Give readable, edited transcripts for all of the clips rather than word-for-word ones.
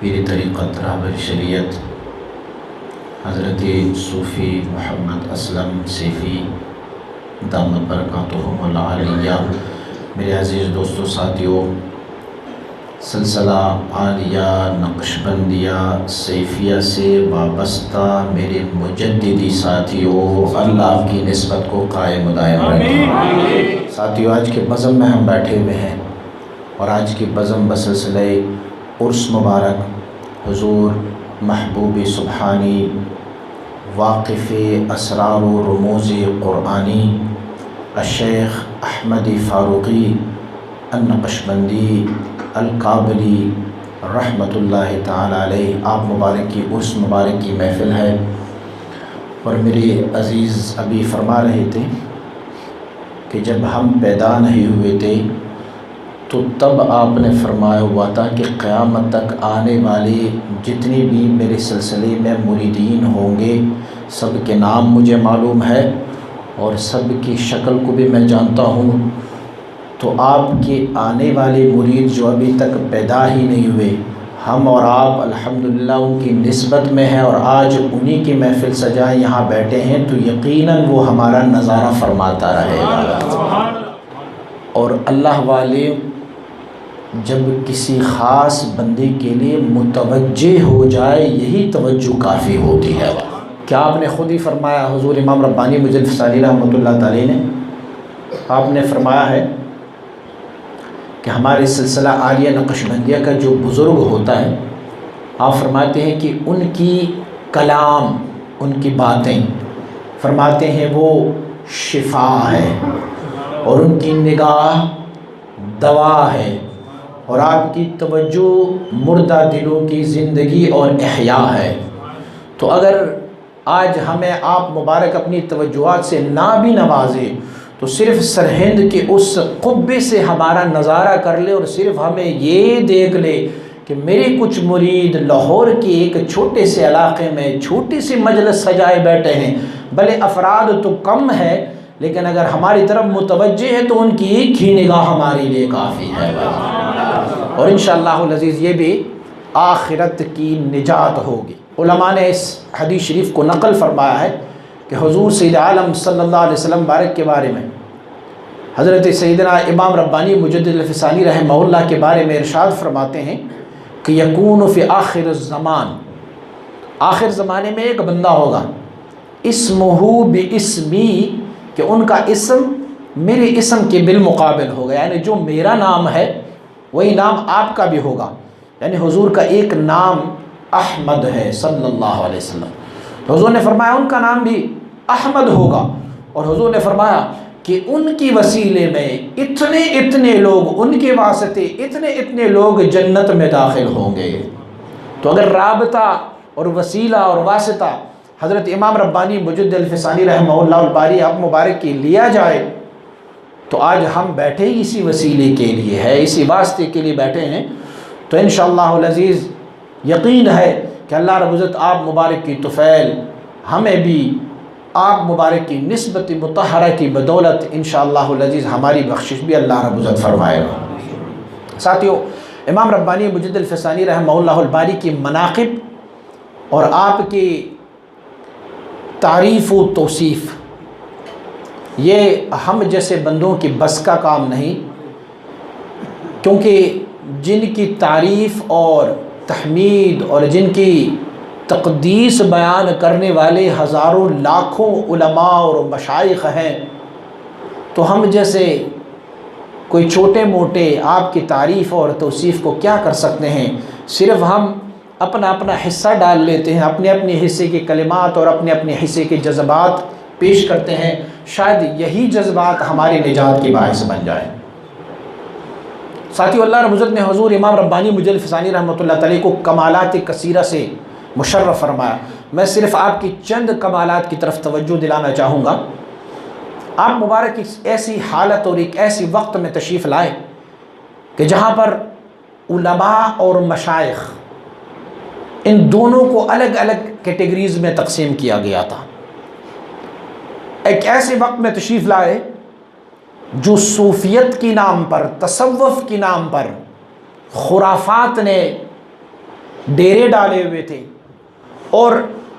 पीर तरीक़त राहबर शरीयत हज़रत सूफ़ी मोहम्मद असलम सैफ़ी दामत बरकातुहुमुल आलिया। मेरे अज़ीज़ दोस्तों साथियों, सिलसिला आलिया नक्शबंदिया सैफ़िया से वाबस्ता मेरे मुजद्दिदी साथियों, अल्लाह की निस्बत को कायम दायम रखें। साथियों, आज के बज़म में हम बैठे हुए हैं और आज की बज़म बसिलसिले उर्स मुबारक हुज़ूर महबूब सुब्हानी वाक़िफ़ असरार व रमूज़ क़ुरआनी शेख अहमदी फ़ारूक़ी अन-नक़शबंदी अल-काबली रहमतुल्लाहि ताला अलैह आप मुबारक की उर्स मुबारक की महफ़िल है। और मेरे अज़ीज़ अभी फरमा रहे थे कि जब हम पैदा नहीं हुए थे तो तब आपने फरमाया हुआ था कि क़यामत तक आने वाले जितने भी मेरे सिलसिले में मुरीदीन होंगे सब के नाम मुझे मालूम है और सब की शक्ल को भी मैं जानता हूँ। तो आपके आने वाले मुरीद जो अभी तक पैदा ही नहीं हुए, हम और आप अल्हम्दुलिल्लाह उनकी निस्बत में हैं और आज उन्हीं की महफ़िल सजाए यहाँ बैठे हैं, तो यकीनन वो हमारा नज़ारा फरमाता रहेगा। और अल्लाह वाले जब किसी ख़ास बंदे के लिए मुतवज्जे हो जाए, यही तवज्जो काफ़ी होती है। क्या आपने ख़ुद ही फरमाया, हुज़ूर इमाम रब्बानी मुजद्दिद फ़सानी रहमतुल्लाह तआला ने आपने फरमाया है कि हमारे सिलसिला आलिया नक्शबंदिया का जो बुज़ुर्ग होता है, आप फरमाते हैं कि उनकी कलाम, उनकी बातें फरमाते हैं वो शिफा है और उनकी निगाह दवा है और आपकी तवज्जो मुर्दा दिलों की ज़िंदगी और इहया है। तो अगर आज हमें आप मुबारक अपनी तवज्जुआत से ना भी नवाजे तो सिर्फ़ सरहिंद के उस क़ुब्बे से हमारा नज़ारा कर ले और सिर्फ़ हमें ये देख ले कि मेरे कुछ मुरीद लाहौर के एक छोटे से इलाक़े में छोटी सी मजलिस सजाए बैठे हैं। भले अफराद तो कम है, लेकिन अगर हमारी तरफ मुतवज्जे है तो उनकी एक ही निगाह हमारे लिए काफ़ी है। और इंशाअल्लाहुल अज़ीज़ ये भी आखिरत की निजात होगी। उलमा ने इस हदीस शरीफ को नक़ल फरमाया है कि हुज़ूर सय्यद आलम सल्लल्लाहु अलैहि वसल्लम बारक के बारे में हज़रत सैयदना इमाम रब्बानी मुजद्दिद फ़सानी रहमहुल्लाह के बारे में इरशाद फरमाते हैं कि यकूनु फ़ी आखिर ज़मान, आखिर ज़माने में एक बंदा होगा, इस्मुहु बिइस्मी, कि उनका इस्म मेरे इस्म के बिलमुक़ाबिल होगा, यानी जो मेरा नाम है वही नाम आपका भी होगा। यानी हुज़ूर का एक नाम अहमद है सल्लल्लाहु अलैहि वसल्लम, तो हुज़ूर ने फरमाया उनका नाम भी अहमद होगा। और हुज़ूर ने फरमाया कि उनकी वसीले में इतने इतने लोग, उनके वास्ते इतने इतने लोग जन्नत में दाखिल होंगे। तो अगर राबता और वसीला और वास्ता हज़रत इमाम रब्बानी मुजद्दिद फ़सानी रहमहुल्लाह बारी आप मुबारक की लिया जाए तो आज हम बैठे ही इसी वसीले के लिए है, इसी वास्ते के लिए बैठे हैं। तो इंशाअल्लाहुल अज़ीज़ यकीन है कि अल्लाह रब्बुल इज़्ज़त आप मुबारक की तुफ़ैल हमें भी आप मुबारक की निस्बत मुतहरा की बदौलत इंशाअल्लाहुल अज़ीज़ हमारी बख्शिश भी अल्लाह रब्बुल इज़्ज़त फरमाएगा। साथियों, इमाम रब्बानी मुजद्दिद अल-फ़सानी रहमहुल्लाहुल बारी की मनाक़िब और आपकी तारीफ़ व तौसीफ़, ये हम जैसे बंदों की बस का काम नहीं, क्योंकि जिनकी तारीफ़ और तहमीद और जिनकी तक़दीस बयान करने वाले हज़ारों लाखों उलमा और मशाइख़ हैं, तो हम जैसे कोई छोटे मोटे आपकी तारीफ़ और तौसीफ़ को क्या कर सकते हैं। सिर्फ़ हम अपना अपना हिस्सा डाल लेते हैं, अपने अपने हिस्से के कलिमात और अपने अपने हिस्से के जज्बात पेश करते हैं। शायद यही जज्बात हमारी निजात की बाइस बन जाए। साथियों, अल्लाह रब्बुल इज़्ज़त ने हुज़ूर इमाम रब्बानी मुजद्दिद अल-फ़सानी रहमतुल्लाह अलैह को कमालात कसीरा से मुशर्रफ़ फरमाया। मैं सिर्फ़ आपकी चंद कमालात की तरफ तवज्जो दिलाना चाहूँगा। आप मुबारक एक ऐसी हालत और एक ऐसी वक्त में तशरीफ़ लाए कि जहाँ पर उलमा और मशाइख़ इन दोनों को अलग अलग कैटेगरीज़ में तकसीम किया गया था। एक ऐसे वक्त में तशरीफ़ लाए जो सूफियत की नाम पर, तसव्वुफ़ की नाम पर खुराफात ने डेरे डाले हुए थे और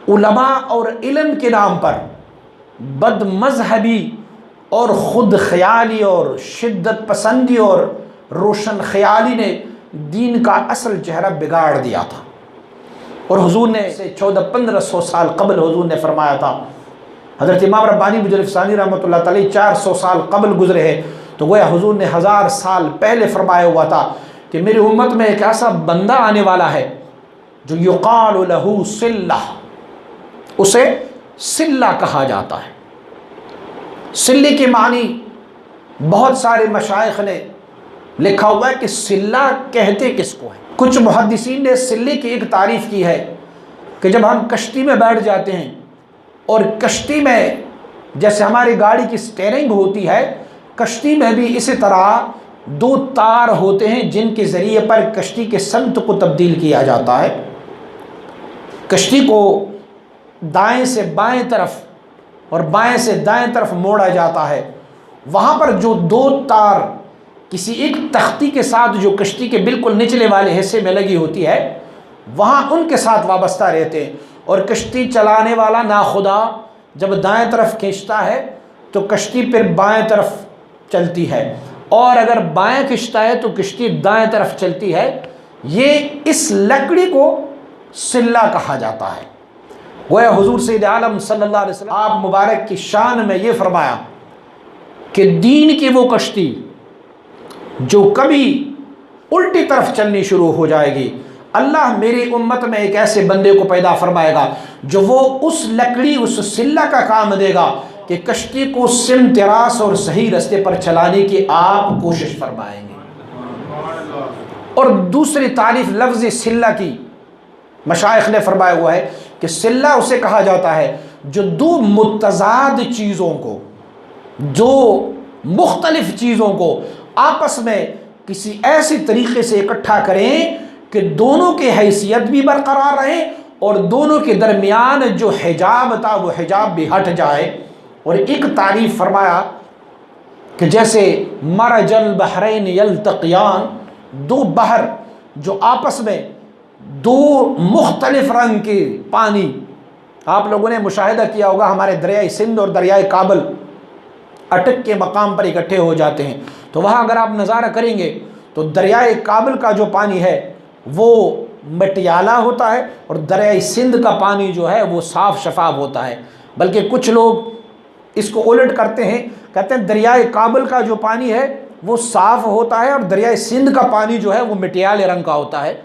उलमा और इल्म के नाम पर बदमज़हबी और ख़ुद ख़याली और शिद्दत पसंदी और रोशन ख़याली ने दीन का असल चेहरा बिगाड़ दिया था। और हुज़ूर ने से 1400-1500 साल कबल हुज़ूर ने फरमाया था, हज़रत इमाम रब्बानी मुजद्दिद अल-फ़सानी रहमतुल्लाह अलैह 400 साल कबल गुज़रे हैं, तो गोया हुज़ूर ने 1000 साल पहले फरमाया हुआ था कि मेरी उम्मत में एक ऐसा बंदा आने वाला है जो युक़ालु लहू सिल्ला, उसे सिल्ला कहा जाता है। सिल्ले के मानी बहुत सारे मशाइख़ ने लिखा हुआ है कि सिल्ला कहते किसको है। कुछ मुहद्दिसीन ने सिल्ले की एक तारीफ़ की है कि जब हम कश्ती में बैठ जाते हैं और कश्ती में जैसे हमारी गाड़ी की स्टीयरिंग होती है, कश्ती में भी इसी तरह 2 तार होते हैं जिनके ज़रिए पर कश्ती के समत को तब्दील किया जाता है। कश्ती को दाएं से बाएं तरफ और बाएं से दाएं तरफ मोड़ा जाता है। वहाँ पर जो 2 तार किसी एक तख्ती के साथ जो कश्ती के बिल्कुल निचले वाले हिस्से में लगी होती है, वहाँ उनके साथ वाबस्ता रहते हैं। और कश्ती चलाने वाला नाखुदा जब दाएं तरफ खींचता है तो कश्ती फिर बाएं तरफ चलती है, और अगर बाएं खींचता है तो कश्ती दाएं तरफ चलती है। ये इस लकड़ी को सिल्ला कहा जाता है। गोया हुजूर सैयद आलम सल्लल्लाहु अलैहि वसल्लम आप मुबारक की शान में ये फरमाया कि दीन की वो कश्ती जो कभी उल्टी तरफ चलनी शुरू हो जाएगी, अल्लाह मेरी उम्मत में एक ऐसे बंदे को पैदा फरमाएगा जो वो उस लकड़ी, उस सिल्ला का काम देगा कि कश्ती को सिमतिरास और सही रास्ते पर चलाने की आप कोशिश फरमाएंगे। और दूसरी तारीफ लफ्ज़ सिल्ला की मशाइख ने फरमाया हुआ है कि सिल्ला उसे कहा जाता है जो 2 मुतज़ाद चीज़ों को, 2 मुख्तलिफ चीज़ों को आपस में किसी ऐसे तरीक़े से इकट्ठा करें कि दोनों की हैसियत भी बरकरार रहे और दोनों के दरमियान जो हिजाब था वो हिजाब भी हट जाए। और एक तारीफ़ फरमाया कि जैसे मरजल बहरैन यल्तक़ियान, 2 बहर जो आपस में 2 मुख्तलिफ रंग के पानी, आप लोगों ने मुशाहिदा किया होगा हमारे दरियाए सिंध और दरियाए काबल अटक के मकाम पर इकट्ठे हो जाते हैं, तो वहाँ अगर आप नज़ारा करेंगे तो दरियाए काबल का जो पानी है वो मटियाला होता है और दरियाए सिंध का पानी जो है वो साफ़ शफाफ होता है। बल्कि कुछ लोग इसको उलट करते हैं, कहते हैं दरियाए काबल का जो पानी है वो साफ़ होता है और दरियाए सिंध का पानी जो है वो मटियाले रंग का होता है।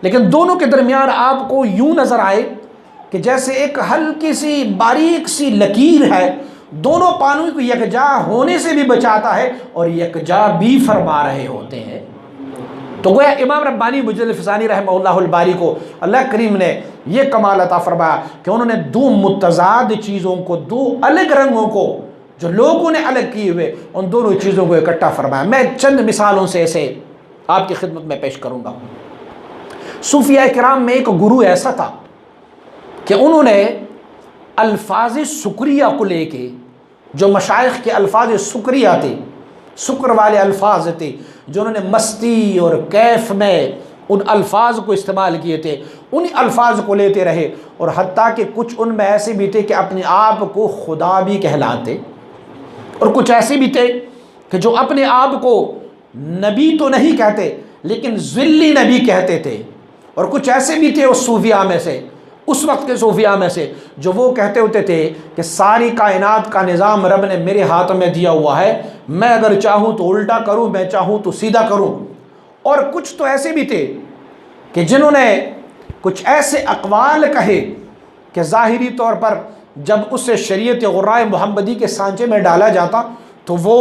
लेकिन दोनों के दरमियान आपको यूँ नज़र आए कि जैसे एक हल्की सी बारीक सी लकीर है, दोनों पानी को यकजा होने से भी बचाता है और यकजा भी फरमा रहे होते हैं। तो गोया इमाम रब्बानी मुजद्दिद अल-फ़सानी रहमहुल्लाहुल बारी को अल्लाह करीम ने यह कमाल अता फरमाया कि उन्होंने 2 मुतज़ाद चीज़ों को, 2 अलग रंगों को जो लोगों ने अलग किए हुए, उन दोनों चीज़ों को इकट्ठा फरमाया। मैं चंद मिसालों से ऐसे आपकी खिदमत में पेश करूँगा। सूफिया किराम में एक गुरु ऐसा था कि उन्होंने अल्फाज शुक्रिया को लेके, जो मशाइख के अल्फाज शुक्रिया थे शुक्र वाले अल्फाज थे जो उन्होंने मस्ती और कैफ में उन अल्फाज को इस्तेमाल किए थे, उन्हीं अल्फाज को लेते रहे। और हत्ता कि कुछ उनमें ऐसे भी थे कि अपने आप को खुदा भी कहलाते, और कुछ ऐसे भी थे कि जो अपने आप को नबी तो नहीं कहते लेकिन ज़िल्ली नबी कहते थे। और कुछ ऐसे भी थे उस सूफिया में से, उस वक्त के सूफिया में से, जो वो कहते होते थे कि सारी कायनात का निज़ाम रब ने मेरे हाथ में दिया हुआ है, मैं अगर चाहूँ तो उल्टा करूँ, मैं चाहूँ तो सीधा करूँ। और कुछ तो ऐसे भी थे कि जिन्होंने कुछ ऐसे अक़वाल कहे कि ज़ाहिरी तौर पर जब उसे शरीयत गुर्राए मुहम्मदी के सांचे में डाला जाता तो वो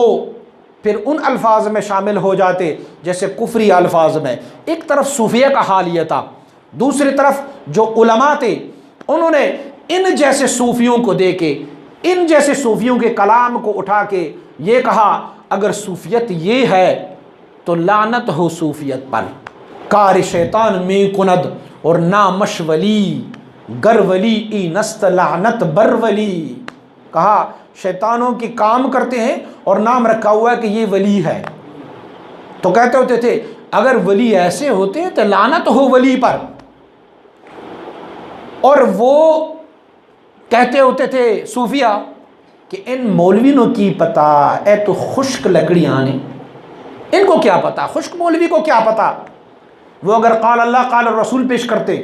फिर उन अल्फाज में शामिल हो जाते जैसे कुफरी अल्फाज में। एक तरफ सूफिया का हाल ये था, दूसरी तरफ जो उलमा थे उन्होंने इन जैसे सूफियों को देके, इन जैसे सूफियों के कलाम को उठा के ये कहा अगर सूफियत ये है तो लानत हो सूफियत पर। कार शैतान में कुनद और ना मशवली गरवली ई नस्त लानत बरवली। कहा शैतानों की काम करते हैं और नाम रखा हुआ है कि ये वली है। तो कहते होते थे अगर वली ऐसे होते तो लानत हो वली पर। और वो कहते होते थे सूफिया कि इन मौलवियों की पता ए तो खुश्क लकड़ियाँ ने, इनको क्या पता, खुश्क मौलवी को क्या पता। वो अगर काल अल्लाह काल रसूल पेश करते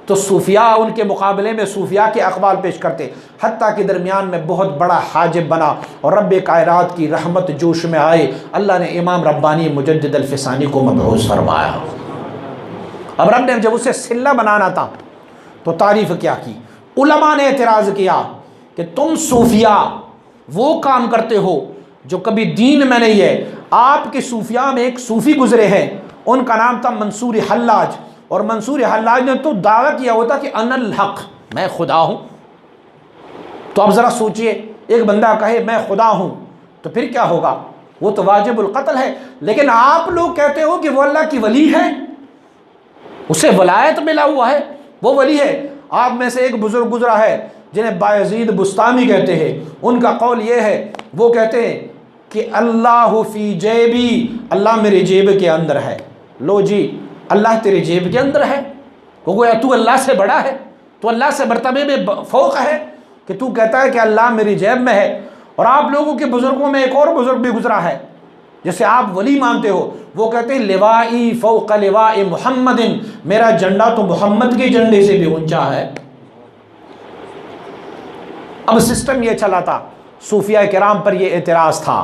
तो सूफिया उनके मुकाबले में सूफिया के अक़वाल पेश करते, हत्ता के दरमियान में बहुत बड़ा हाजिब बना और रब्बे कायनात की रहमत जोश में आए। अल्लाह ने इमाम रब्बानी मुजद्दिद अल-फ़िसानी को मबऊस फरमाया। अब रब ने जब उसे सिल्ला बनाना था तो तारीफ़ क्या की, उलमा ने एतराज़ किया कि तुम सूफिया वो काम करते हो जो कभी दीन में नहीं है। आपके सूफिया में एक सूफ़ी गुजरे हैं, उनका नाम था मंसूर हल्लाज, और मंसूर हल्लाज ने तो दावा किया होता कि अनल हक़, मैं खुदा हूँ। तो अब ज़रा सोचिए, एक बंदा कहे मैं खुदा हूँ तो फिर क्या होगा, वो तो वाजिबुल क़त्ल है। लेकिन आप लोग कहते हो कि वो अल्लाह की वली है, उसे वलायत मिला हुआ है, वो वली है। आप में से एक बुज़ुर्ग गुजरा है जिन्हें बायज़ीद बुस्तामी कहते हैं, उनका कौल ये है, वो कहते हैं कि अल्लाह फ़ी जेबी, अल्लाह मेरे जेब के अंदर है। लो जी, अल्लाह तेरे जेब के अंदर है, वो गोया तू अल्लाह से बड़ा है, तो अल्लाह से मर्तबे में फ़ौक़ है कि तू कहता है कि अल्लाह मेरी जेब में है। और आप लोगों के बुज़ुर्गों में एक और बुज़ुर्ग भी गुजरा है जिसे आप वली मानते हो, वो कहते हैं लिवाई फ़ौक़ लिवाई मुहम्मदिन, मेरा झंडा तो मोहम्मद के झंडे से भी ऊंचा है। अब सिस्टम ये चला था, सूफिया किराम पर ये एतराज़ था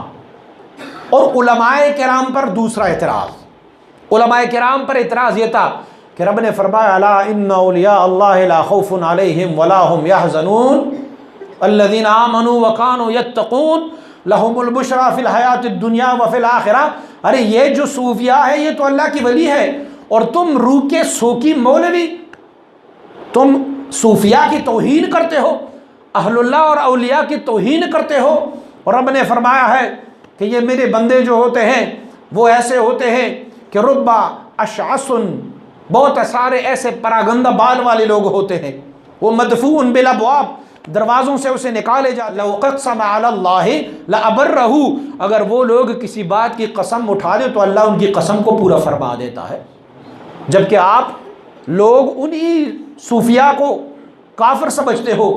और उलमाए किराम पर दूसरा एतराज़। उलमाए किराम पर एतराज़ ये था कि रब ने फरमाया अला इन्ना औलिया अल्लाह ला खौफुन अलैहिम वला हुम यहज़नून अल्लज़ीना आमनू व कानू यत्तक़ून लहुमुल बुशरा फिल हयातिद दुनिया व फिल आखिरह। अरे ये जो सूफिया है ये तो अल्लाह की वली है और तुम रूह के सोकी मौलवी, तुम सूफिया की तौहीन करते हो, अहलुल्लाह और औलिया की तौहीन करते हो। और रब ने फरमाया है कि ये मेरे बंदे जो होते हैं वो ऐसे होते हैं कि रुब्बा अशासुन, बहुत सारे ऐसे परागंदा बाल वाले लोग होते हैं, वो मदफून बिल अबवाब, दरवाज़ों से उसे निकाले जा। लौ क़स्म अलल्लाहि लअबर्रहु, अगर वो लोग किसी बात की कसम उठा दे तो अल्लाह उनकी कसम को पूरा फरमा देता है। जबकि आप लोग उन्हीं सूफिया को काफिर समझते हो।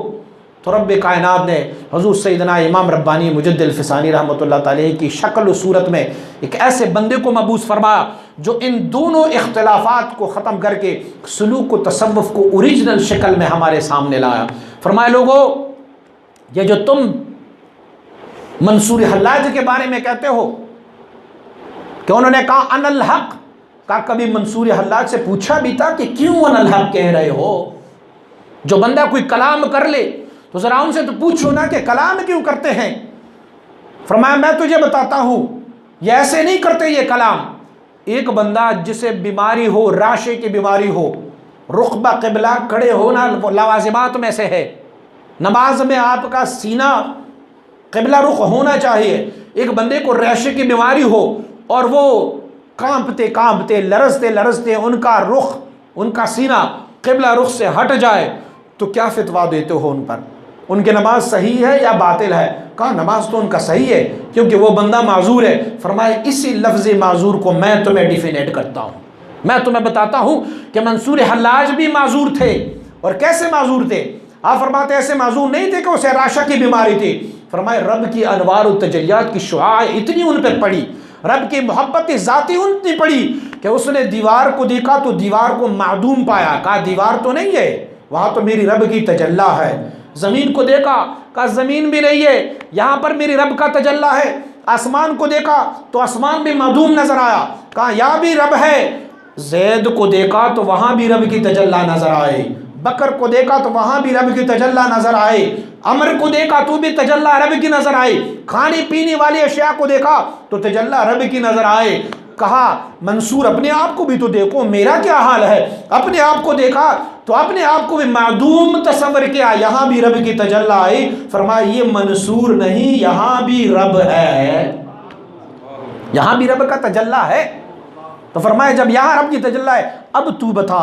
तो रब्बे कायनात ने हुज़ूर सैयदना इमाम रब्बानी मुजद्दिद अल-फ़िसानी रहमतुल्लाह तआला की शक्ल सूरत में एक ऐसे बंदे को मबूस फरमाया जो इन दोनों इख्तिलाफ़ात को ख़त्म करके सलूक व तसव्वुफ़ को ओरिजिनल शक्ल में हमारे सामने लाया। फरमाए लोगो, ये जो तुम मंसूर हल्लाज के बारे में कहते हो कि उन्होंने कहा अनल हक़, का कभी मंसूर हल्लाज से पूछा भी था कि क्यों अनल हक़ कह रहे हो? जो बंदा कोई कलाम कर ले तो ज़रा उनसे तो पूछो ना कि कलाम क्यों करते हैं। फरमाया मैं तुझे बताता हूँ, ये ऐसे नहीं करते ये कलाम। एक बंदा जिसे बीमारी हो, राशे की बीमारी हो, रुख़बा क़िबला खड़े होना लवाज़िमात में से है, नमाज में आपका सीना क़िबला रुख होना चाहिए। एक बंदे को राशे की बीमारी हो और वो कांपते कांपते लरजते लरजते उनका रुख, उनका सीना क़िबला रुख से हट जाए तो क्या फ़ितवा देते हो उन पर? उनकी नमाज सही है या बातिल है? कहा नमाज तो उनका सही है क्योंकि वो बंदा माजूर है। फरमाया इसी लफ्ज़ माजूर को मैं तुम्हें डिफिनेट करता हूँ, मैं तुम्हें बताता हूँ कि मंसूर हल्लाज भी माजूर थे। और कैसे माजूर थे? आप फरमाते ऐसे माजूर नहीं थे कि उसे राशा की बीमारी थी। फरमाए रब की अनवार व तजल्लियात की शुआ इतनी उन पर पड़ी, रब की मोहब्बत ज़ाती उतनी पड़ी कि उसने दीवार को देखा तो दीवार को मादूम पाया। कहा दीवार तो नहीं है, वहाँ तो मेरी रब की तजल्ला है। ज़मीन को देखा, कहा ज़मीन भी नहीं है, यहाँ पर मेरी रब का तजल्ला है। आसमान को देखा तो आसमान भी मादूम नज़र आया, कहा यहाँ भी रब है। ज़ैद को देखा तो वहाँ भी रब की तजल्ला नज़र आए, बकर को देखा तो वहाँ भी रब की तजल्ला नज़र आए, अमर को देखा तो भी तजल्ला रब की नज़र आए, खाने पीने वाली अशिया को देखा तो तजल्ला रब की नज़र आए। कहा मंसूर अपने आप को भी तो देखो, मेरा क्या हाल है। अपने आप को देखा तो अपने आप को भी मादूम तस्वर किया, यहाँ भी रब की तजल्ला आई। फरमाया ये मंसूर नहीं, यहाँ भी रब है, यहाँ भी रब का तजल्ला है। तो फरमाया जब यहाँ रब की तजल्ला है, अब तू बता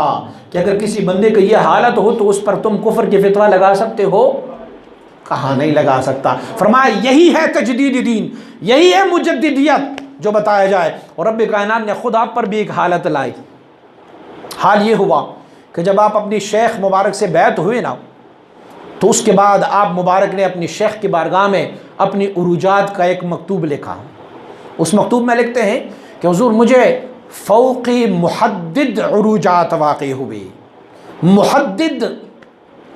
कि अगर किसी बंदे का ये हालत हो तो उस पर तुम कुफ्र की फितवा लगा सकते हो? कहा नहीं लगा सकता। फरमाया यही है तजदीद दीन, यही है मुजद्दिदियत जो बताया जाए। और रब कायनात ने खुद आप पर भी एक हालत लाई। हाल ये हुआ कि जब आप अपनी शेख मुबारक से बैत हुए ना, तो उसके बाद आप मुबारक ने अपनी शेख की बारगाह में अपनी उरूजात का एक मकतूब लिखा। उस मकतूब में लिखते हैं कि हुजूर मुझे फ़ौक़ी मुहद्दिद उरूजात वाक़ई हुए। मुहद्दिद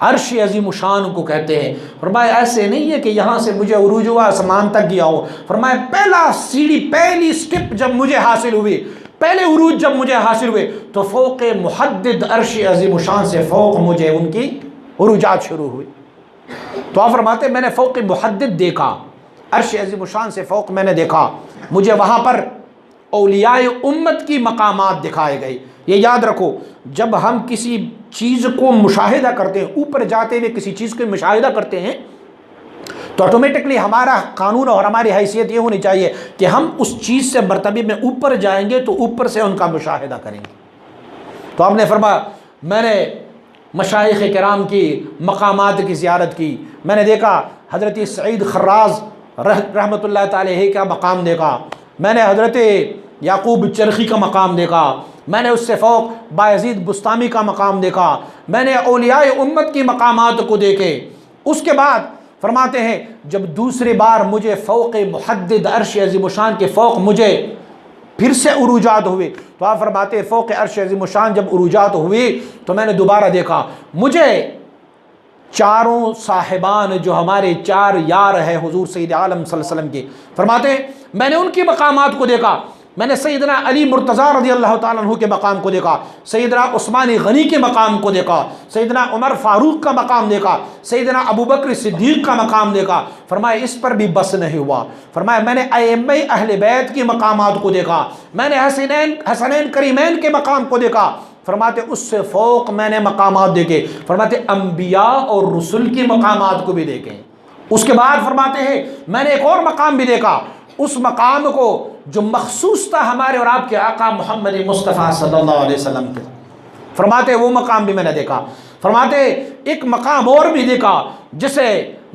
अर्श अज़ीम शान को कहते हैं। फरमाया ऐसे नहीं है कि यहाँ से मुझे उरूज हुआ आसमान तक गया हो। फरमाया पहला सीढ़ी, पहली स्टेप जब मुझे हासिल हुई, पहले उरूज जब मुझे हासिल हुए तो फ़ौक़े मुहद्दिद अर्श अज़ीम शान से फ़ौक़ मुझे उनकी उरूजात शुरू हुई। तो आप फरमाते मैंने फ़ौक़े मुहद्दिद देखा, अर्श अज़ीम शान से फ़ौक़ मैंने देखा। मुझे वहाँ पर औलियाए उम्मत की मकामात दिखाए गए। ये याद रखो, जब हम किसी चीज़ को मुशाहिदा करते हैं, ऊपर जाते हुए किसी चीज़ को मुशाहिदा करते हैं, तो ऑटोमेटिकली हमारा कानून और हमारी हैसियत ये होनी चाहिए कि हम उस चीज़ से मर्तबे में ऊपर जाएंगे तो ऊपर से उनका मुशाहिदा करेंगे। तो आपने फरमाया मैंने मशाइख़ किराम की मकामात की ज़ियारत की। मैंने देखा हज़रत सईद खर्राज़ रहमतुल्लाह तआला का मकाम देखा, मैंने हज़रत याकूब चरखी का मकाम देखा, मैंने उससे फ़ौक़ बायज़ीद बुस्तामी का मकाम देखा, मैंने औलियाए उम्मत की मकामात को देखे। उसके बाद फरमाते हैं जब दूसरी बार मुझे फ़ौक़े मुहद्दिद अर्श अज़ीम शान के फ़ौक़ मुझे फिर से उरूजात हुए, तो आप फरमाते फ़ौक़े अर्श अज़ीम शान जब उरूजात हुई तो मैंने दोबारा देखा, मुझे चारों साहिबान जो हमारे चार यार हैं हुजूर सैयद आलम सल्लल्लाहु अलैहि वसल्लम के, फरमाते मैंने उनकी मकामात को देखा। मैंने सैयदना अली मुर्तज़ा रज़ियल्लाहु ताला अन्हु के मकाम को देखा, सैयदना उस्मान गनी के मकाम को देखा, सैयदना उमर फारूक का मकाम देखा, सैयदना अबू बकर सिद्दीक़ का मकाम देखा। फरमाया इस पर भी बस नहीं हुआ। फरमाया मैंने अइम्मा अहले बैत की मकामात को देखा, मैंने हसनैन करीमैन के मकाम को देखा। फरमाते उससे फ़ौक़ मैंने मकामात देखे। फरमाते अम्बिया और रसूल की मकामात को भी देखे। उसके बाद फरमाते हैं मैंने एक और मकाम भी देखा, उस मकाम को जो मखसूस था हमारे और आपके आका मोहम्मद मुस्तफ़ा सल्लल्लाहु अलैहि वसल्लम के। फरमाते वो मकाम भी मैंने देखा। फरमाते एक मकाम और भी देखा जिसे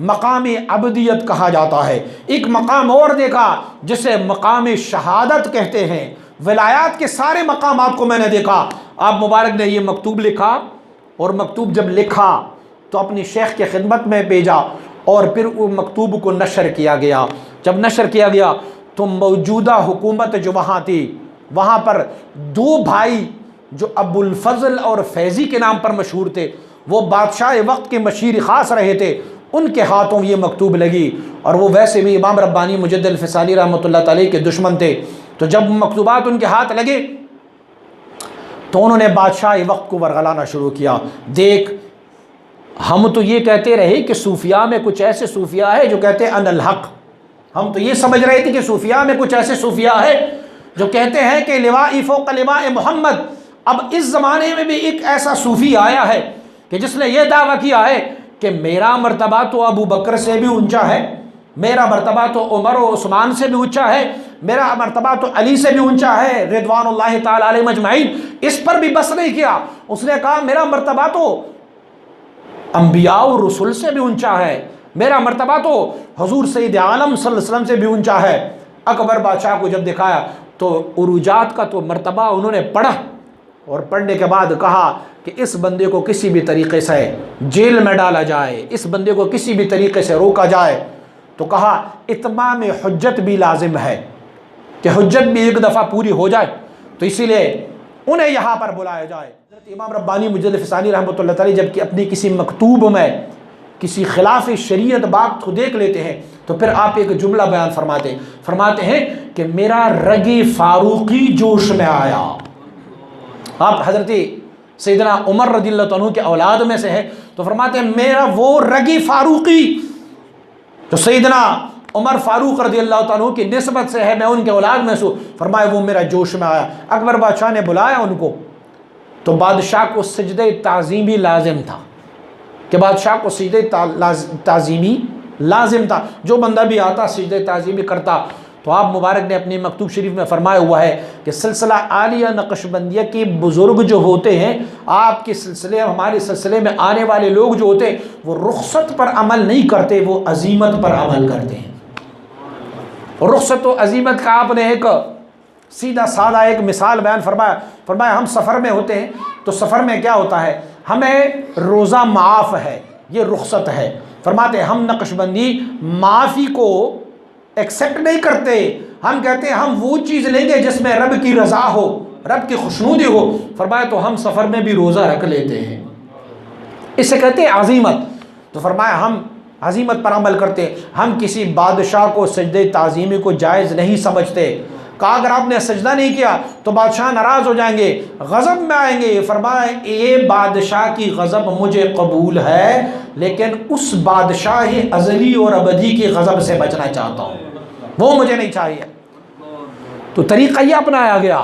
मकाम अबदियत कहा जाता है। एक मकाम और देखा जिसे मकाम शहादत कहते हैं। विलायात के सारे मकामात को मैंने देखा। आप मुबारक ने ये मकतूब लिखा, और मकतूब जब लिखा तो अपनी शेख के खिदमत में भेजा और फिर वो मकतूब को नशर किया गया। जब नशर किया गया तो मौजूदा हुकूमत जो वहाँ थी, वहाँ पर दो भाई जो अबुल फजल और फैज़ी के नाम पर मशहूर थे, वो बादशाह वक्त के मशीर ख़ास रहे थे, उनके हाथों ये मकतूब लगी। और वो वैसे भी इमाम रब्बानी मुजद्दिद फ़िसाली रहमतुल्लाह तआला के दुश्मन थे। तो जब मकतूबात उनके हाथ लगे तो उन्होंने बादशाह वक्त को वरगलाना शुरू किया। देख हम तो ये कहते रहे कि सूफिया में कुछ ऐसे सूफिया है जो कहते हैं अनल हक़। हम तो ये समझ रहे थे कि सूफिया में कुछ ऐसे सूफिया है जो कहते हैं कि लिवाई फ़ौक़ लिवाए मोहम्मद। अब इस ज़माने में भी एक ऐसा सूफ़ी आया है कि जिसने ये दावा किया है कि मेरा मर्तबा तो अबू बकर से भी ऊंचा है, मेरा मर्तबा तो उमर और उस्मान से भी ऊंचा है, मेरा मर्तबा तो अली से भी ऊंचा है रिदवानुल्लाहि ताला अलैहिम अजमईन। इस पर भी बस नहीं किया, उसने कहा मेरा मर्तबा तो अंबिया और रसूल से भी ऊंचा है, मेरा मर्तबा तो हुजूर सैयद आलम सल्लल्लाहु अलैहि वसल्लम से भी ऊंचा है। अकबर बादशाह को जब दिखाया तो उरूजात का तो मर्तबा उन्होंने पढ़ा और पढ़ने के बाद कहा कि इस बंदे को किसी भी तरीके से जेल में डाला जाए, इस बंदे को किसी भी तरीके से रोका जाए। तो कहा इत्माम हुज्जत भी लाजिम है कि हुज्जत भी एक दफ़ा पूरी हो जाए, तो इसीलिए उन्हें यहाँ पर बुलाया जाए। हज़रत इमाम रब्बानी मुजद्दिद फ़सानी रहमतुल्लाह अलैह जबकि अपनी किसी मकतूब में किसी खिलाफ शरीयत बात को देख लेते हैं तो फिर आप एक जुमला बयान फरमाते हैं कि मेरा रगे फारूकी जोश में आया। आप हज़रत सैयदना उमर रज़ियल्लाहु अन्हु के औलाद में से है तो फरमाते हैं मेरा वो रगे फारूकी जो सैयदना उमर फारूक रज़ियल्लाहु अन्हु की निस्बत से है, मैं उनके औलाद में से, फरमाया वो मेरा जोश में आया। अकबर बादशाह ने बुलाया उनको तो बादशाह को सजदे ताज़ीमी लाजिम था कि बादशाह को सजदे ताज़ीमी लाजिम था। जो बंदा भी आता सजदे ताज़ीमी करता। तो आप मुबारक ने अपनी मकतूब शरीफ में फरमाया हुआ है कि सिलसिला आलिया नक्शबंदिया के बुज़ुर्ग जो होते हैं, आपके सिलसिले हमारे सिलसिले में आने वाले लोग जो होते हैं वो रुख्सत पर अमल नहीं करते, वो अजीमत पर अमल करते हैं। रुख्सत और अजीमत का आपने एक सीधा सादा एक मिसाल बयान फरमाया हम सफ़र में होते हैं तो सफ़र में क्या होता है, हमें रोज़ा माफ़ है, ये रुख्सत है। फरमाते हैं हम नक्शबंदी माफ़ी को एक्सेप्ट नहीं करते, हम कहते हैं हम वो चीज़ लेंगे जिसमें रब की रज़ा हो, रब की खुशनूदी हो। फरमाया तो हम सफ़र में भी रोज़ा रख लेते हैं, इसे कहते हैं अजीमत। तो फरमाया हम अजीमत पर अमल करते हैं, हम किसी बादशाह को सजदे ताज़ीमी को जायज़ नहीं समझते। कहा अगर आपने सजदा नहीं किया तो बादशाह नाराज़ हो जाएंगे, गज़ब में आएंगे। फरमाया ये बादशाह की गज़ब मुझे कबूल है, लेकिन उस बादशाह अज़ली और अबदी की गज़ब से बचना चाहता हूँ, वो मुझे नहीं चाहिए। तो तरीक़ा ये अपनाया गया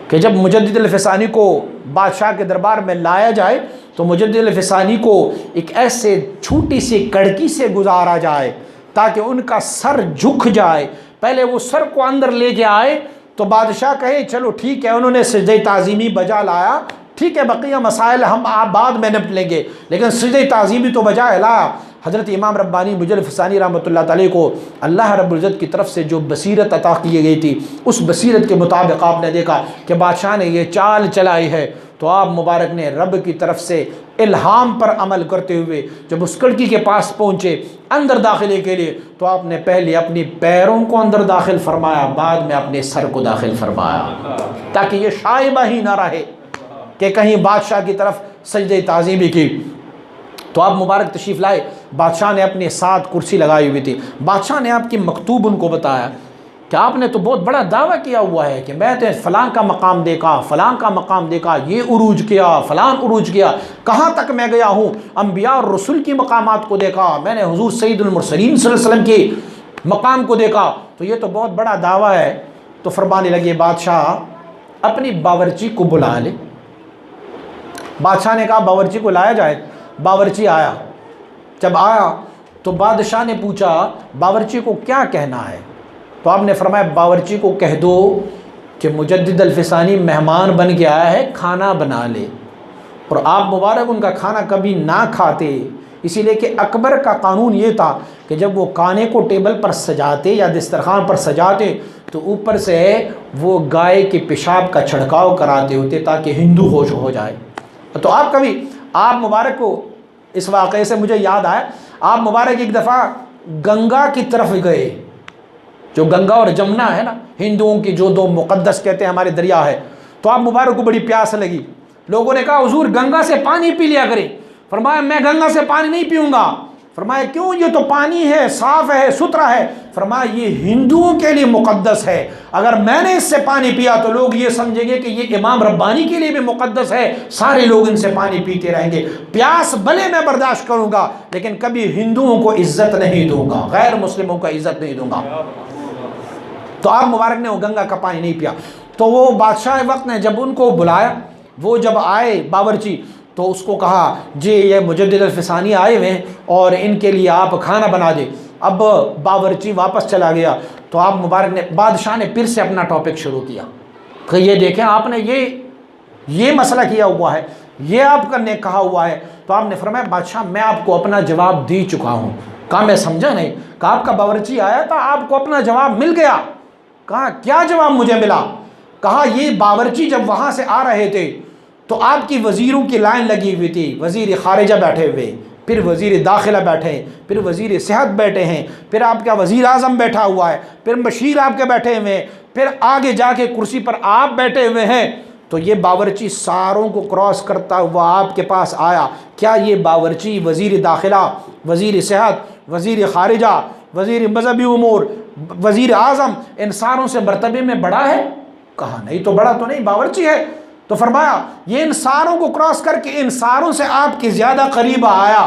कि जब मुजद्दिद फ़सानी को बादशाह के दरबार में लाया जाए तो मुजद्दिद फ़सानी को एक ऐसे छोटी सी कड़की से गुजारा जाए ताकि उनका सर झुक जाए। पहले वो सर को अंदर ले आए तो बादशाह कहे चलो ठीक है, उन्होंने सजदे ताज़ीमी बजा लाया, ठीक है बकिया मसाइल हम आप बाद में निपट लेंगे, लेकिन सजदे ताज़ीमी तो बजाए लाया। हज़रत इमाम रब्बानी मुजद्दिद फ़सानी रहमतुल्लाह अलैह को अल्लाह रब्बुल इज़्ज़त की तरफ से जो बसीरत अता की गई थी, उस बसीरत के मुताबिक आपने देखा कि बादशाह ने ये चाल चलाई है। तो आप मुबारक ने रब की तरफ से इल्हाम पर अमल करते हुए जब उस कड़की के पास पहुँचे अंदर दाखिले के लिए तो आपने पहले अपनी पैरों को अंदर दाखिल फरमाया, बाद में अपने सर को दाखिल फरमाया, ताकि ये शाइबा ही ना रहे कि कहीं बादशाह की तरफ सजदे ताज़ीमी की। तो आप मुबारक तशरीफ़ लाए, बादशाह ने अपने साथ कुर्सी लगाई हुई थी। बादशाह ने आपकी मकतूब उनको बताया कि आपने तो बहुत बड़ा दावा किया हुआ है कि मैं तो फ़लाँ का मकाम देखा, फ़लाँ का मकाम देखा, ये उरूज किया, फ़लाँ उरूज किया, कहाँ तक मैं गया हूँ, अम्बिया और रसूल की मकामात को देखा, मैंने हुज़ूर सैयदुल मुरसलीन सल्लल्लाहु अलैहि वसल्लम के मकाम को देखा, तो ये तो बहुत बड़ा दावा है। तो फरमाने लगे बादशाह अपनी बावर्ची को बुला ले। बादशाह ने कहा बावर्ची को लाया जाए। बावर्ची आया, जब आया तो बादशाह ने पूछा बावर्ची को क्या कहना है। तो आपने फरमाया बावर्ची को कह दो कि मुजद्दिद फ़सानी मेहमान बन के आया है, खाना बना ले। और आप मुबारक उनका खाना कभी ना खाते, इसीलिए कि अकबर का कानून ये था कि जब वो खाने को टेबल पर सजाते या दस्तरखान पर सजाते तो ऊपर से वो गाय के पेशाब का छिड़काव कराते होते ताकि हिंदू होश हो जाए। तो आप कभी आप मुबारक को इस वाक़े से मुझे याद आया, आप मुबारक एक दफ़ा गंगा की तरफ गए, जो गंगा और जमुना है ना, हिंदुओं की जो दो मुक़द्दस कहते हैं हमारे दरिया है। तो आप मुबारक को बड़ी प्यास लगी, लोगों ने कहा हुजूर गंगा से पानी पी लिया करें। फरमाया मैं गंगा से पानी नहीं पीऊँगा। फरमाया क्यों, ये तो पानी है, साफ़ है, सुथरा है। फरमाया ये हिंदुओं के लिए मुक़द्दस है, अगर मैंने इससे पानी पिया तो लोग ये समझेंगे कि ये इमाम रब्बानी के लिए भी मुक़द्दस है, सारे लोग इनसे पानी पीते रहेंगे। प्यास भले मैं बर्दाश्त करूँगा लेकिन कभी हिंदुओं को इज़्ज़त नहीं दूँगा, गैर मुस्लिमों को इज़्ज़त नहीं दूँगा। तो आप मुबारक ने वो गंगा का पानी नहीं पिया। तो वो बादशाह वक्त ने जब उनको बुलाया, वो जब आए बावर्ची तो उसको कहा जी ये मुजद्दिद फ़सानी आए हुए हैं और इनके लिए आप खाना बना दे। अब बावर्ची वापस चला गया तो आप मुबारक ने बादशाह ने फिर से अपना टॉपिक शुरू किया कि ये देखें आपने ये मसला किया हुआ है ये आपका ने कहा हुआ है। तो आपने फरमाया बादशाह मैं आपको अपना जवाब दे चुका हूँ। कहा मैं समझा नहीं। कहा आपका बावर्ची आया था, आपको अपना जवाब मिल गया। कहा क्या जवाब मुझे मिला? कहा ये बावर्ची जब वहाँ से आ रहे थे तो आपकी वज़ीरों की लाइन लगी हुई थी। वज़ीर ख़ारिजा बैठे हुए, फिर वज़ीर दाखिला बैठे हैं, फिर वज़ीर सेहत बैठे हैं, फिर आपका वज़ीर आज़म बैठा हुआ है, फिर बशीर आपके बैठे हुए हैं, फिर आगे जाके कुर्सी पर आप बैठे हुए हैं। तो ये बावर्ची सारों को क्रॉस करता हुआ आपके पास आया। क्या ये बावर्ची वज़ीर दाखिला, वज़ीर सेहत, वज़ीर ख़ारिजा, वज़ीर मज़हबी उमूर, वज़ीर आज़म इन सारों से मरतबे में बड़ा है? कहा नहीं, तो बड़ा तो नहीं, बावर्ची है। तो फरमाया ये इन सारों को क्रॉस करके इन सारों से आपके ज़्यादा करीब आया।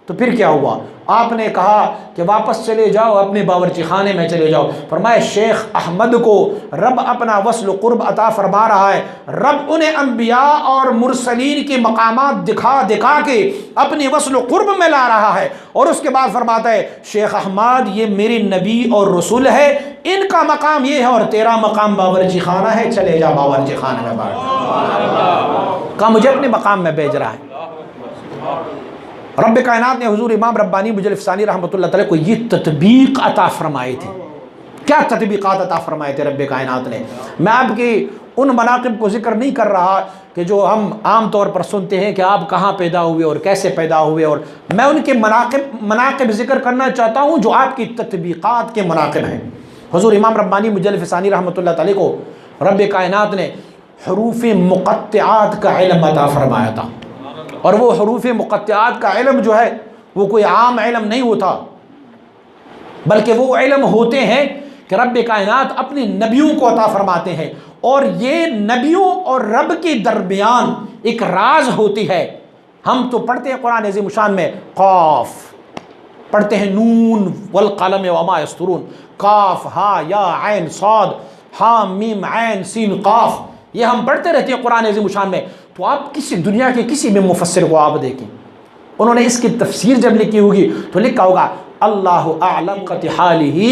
तो फिर क्या हुआ? आपने कहा कि वापस चले जाओ, अपने बावर्ची खाने में चले जाओ। फरमाया शेख अहमद को रब अपना वस्ल कुर्ब अता फरमा रहा है। रब उन्हें अंबिया और मुरसलीन के मकामात दिखा दिखा के अपनी वस्ल कुर्ब में ला रहा है। और उसके बाद फरमाता है शेख अहमद ये मेरे नबी और रसूल है, इनका मकाम ये है और तेरा मकाम बावर्ची खाना है, चले जा बावर्ची खाने में बैठ। कहा मुझे अपने मकाम में भेज रहा है। रब कायनात ने हुजूर इमाम रब्बानी मुजल्लिफ़सानी रहमतुल्लाह तआला को ये तत्बीक अता फरमाए थे। क्या तत्बीक़ात अता फरमाए थे रब कायनात ने? मैं आपकी उन मनाक़िब को ज़िक्र नहीं कर रहा कि जो हम आम तौर पर सुनते हैं कि आप कहाँ पैदा हुए और कैसे पैदा हुए, और मैं उनके मनाक़िब ज़िक्र करना चाहता हूँ जो आपकी तत्बीक़ात के मनाक़िब हैं। हुजूर इमाम रब्बानी मुजल्लिफ़सानी रहमतुल्लाह तआला को रब कायनात ने हरूफ़ मुक़त्तिआत का इल्म अता फरमाया था। और वो हरूफ़ मुक़त्तिआत का इल्म जो है वो कोई आम इल्म नहीं होता, बल्कि वो इल्म होते हैं कि रब कायनात अपने नबियों को अता फरमाते हैं। और ये नबियों और रब के दरमियान एक राज होती है। हम तो पढ़ते हैं कुरान अज़ीम शान में क़ाफ़, पढ़ते हैं नून वल क़लम वमा यस्तरून, काफ़ हा या ऐन साद हा मीम ऐन सीन क़ाफ़, ये हम पढ़ते रहते हैं कुरान अज़ीम शान में। तो आप किसी दुनिया के किसी भी मुफस्सिर को आप देखें, उन्होंने इसकी तफसीर जब लिखी होगी तो लिखा होगा अल्लाहु अअलम क़तिहालिही,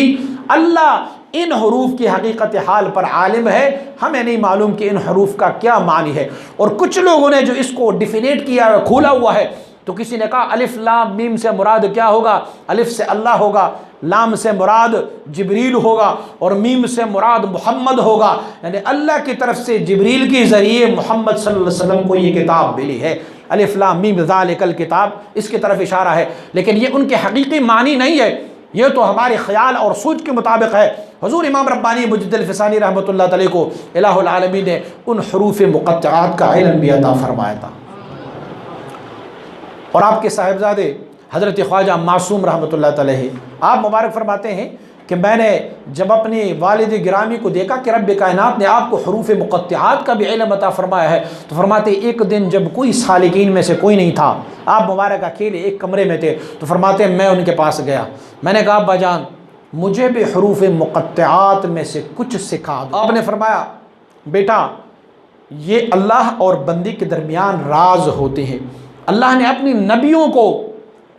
अल्लाह इन हरूफ की हकीकत हाल पर आलिम है, हमें नहीं मालूम कि इन हरूफ का क्या मानी है। और कुछ लोगों ने जो इसको डिफिनेट किया खोला हुआ है, तो किसी ने कहा अलिफ लाम मीम से मुराद क्या होगा? अलिफ से अल्लाह होगा, लाम से मुराद जिब्रील होगा और मीम से मुराद मोहम्मद होगा, यानी अल्लाह की तरफ से जिब्रील के ज़रिए मोहम्मद सल्लल्लाहु अलैहि वसल्लम को ये किताब मिली है। अलिफ लाम मीम ज़ालिकल किताब, इसकी तरफ इशारा है, लेकिन ये उनके हकीकी मानी नहीं है, ये तो हमारे ख्याल और सोच के मुताबिक है। हुजूर इमाम रब्बानी मुजद्दिद रहमतुल्लाह तआला को इलाहुल आलमीन ने उन हरूफ मुक़त्तिआत का इल्म भी अता फरमाया था। और आपके साहिबजादे हज़रत ख्वाजा मासूम रहमतुल्लाह तआला आप मुबारक फरमाते हैं कि मैंने जब अपने वालिद गिरामी को देखा कि रब कायनात ने आपको हरूफ मुक़त्तिआत का भी इल्म अता फरमाया है, तो फरमाते एक दिन जब कोई सालिकीन में से कोई नहीं था, आप मुबारक अकेले एक कमरे में थे, तो फरमाते मैं उनके पास गया, मैंने कहा अब्बा जान मुझे भी हरूफ मुक़त्तिआत में से कुछ सिखा दो। आपने फरमाया बेटा ये अल्लाह और बंदी के दरमियान राज होते हैं, अल्लाह ने अपनी नबियों को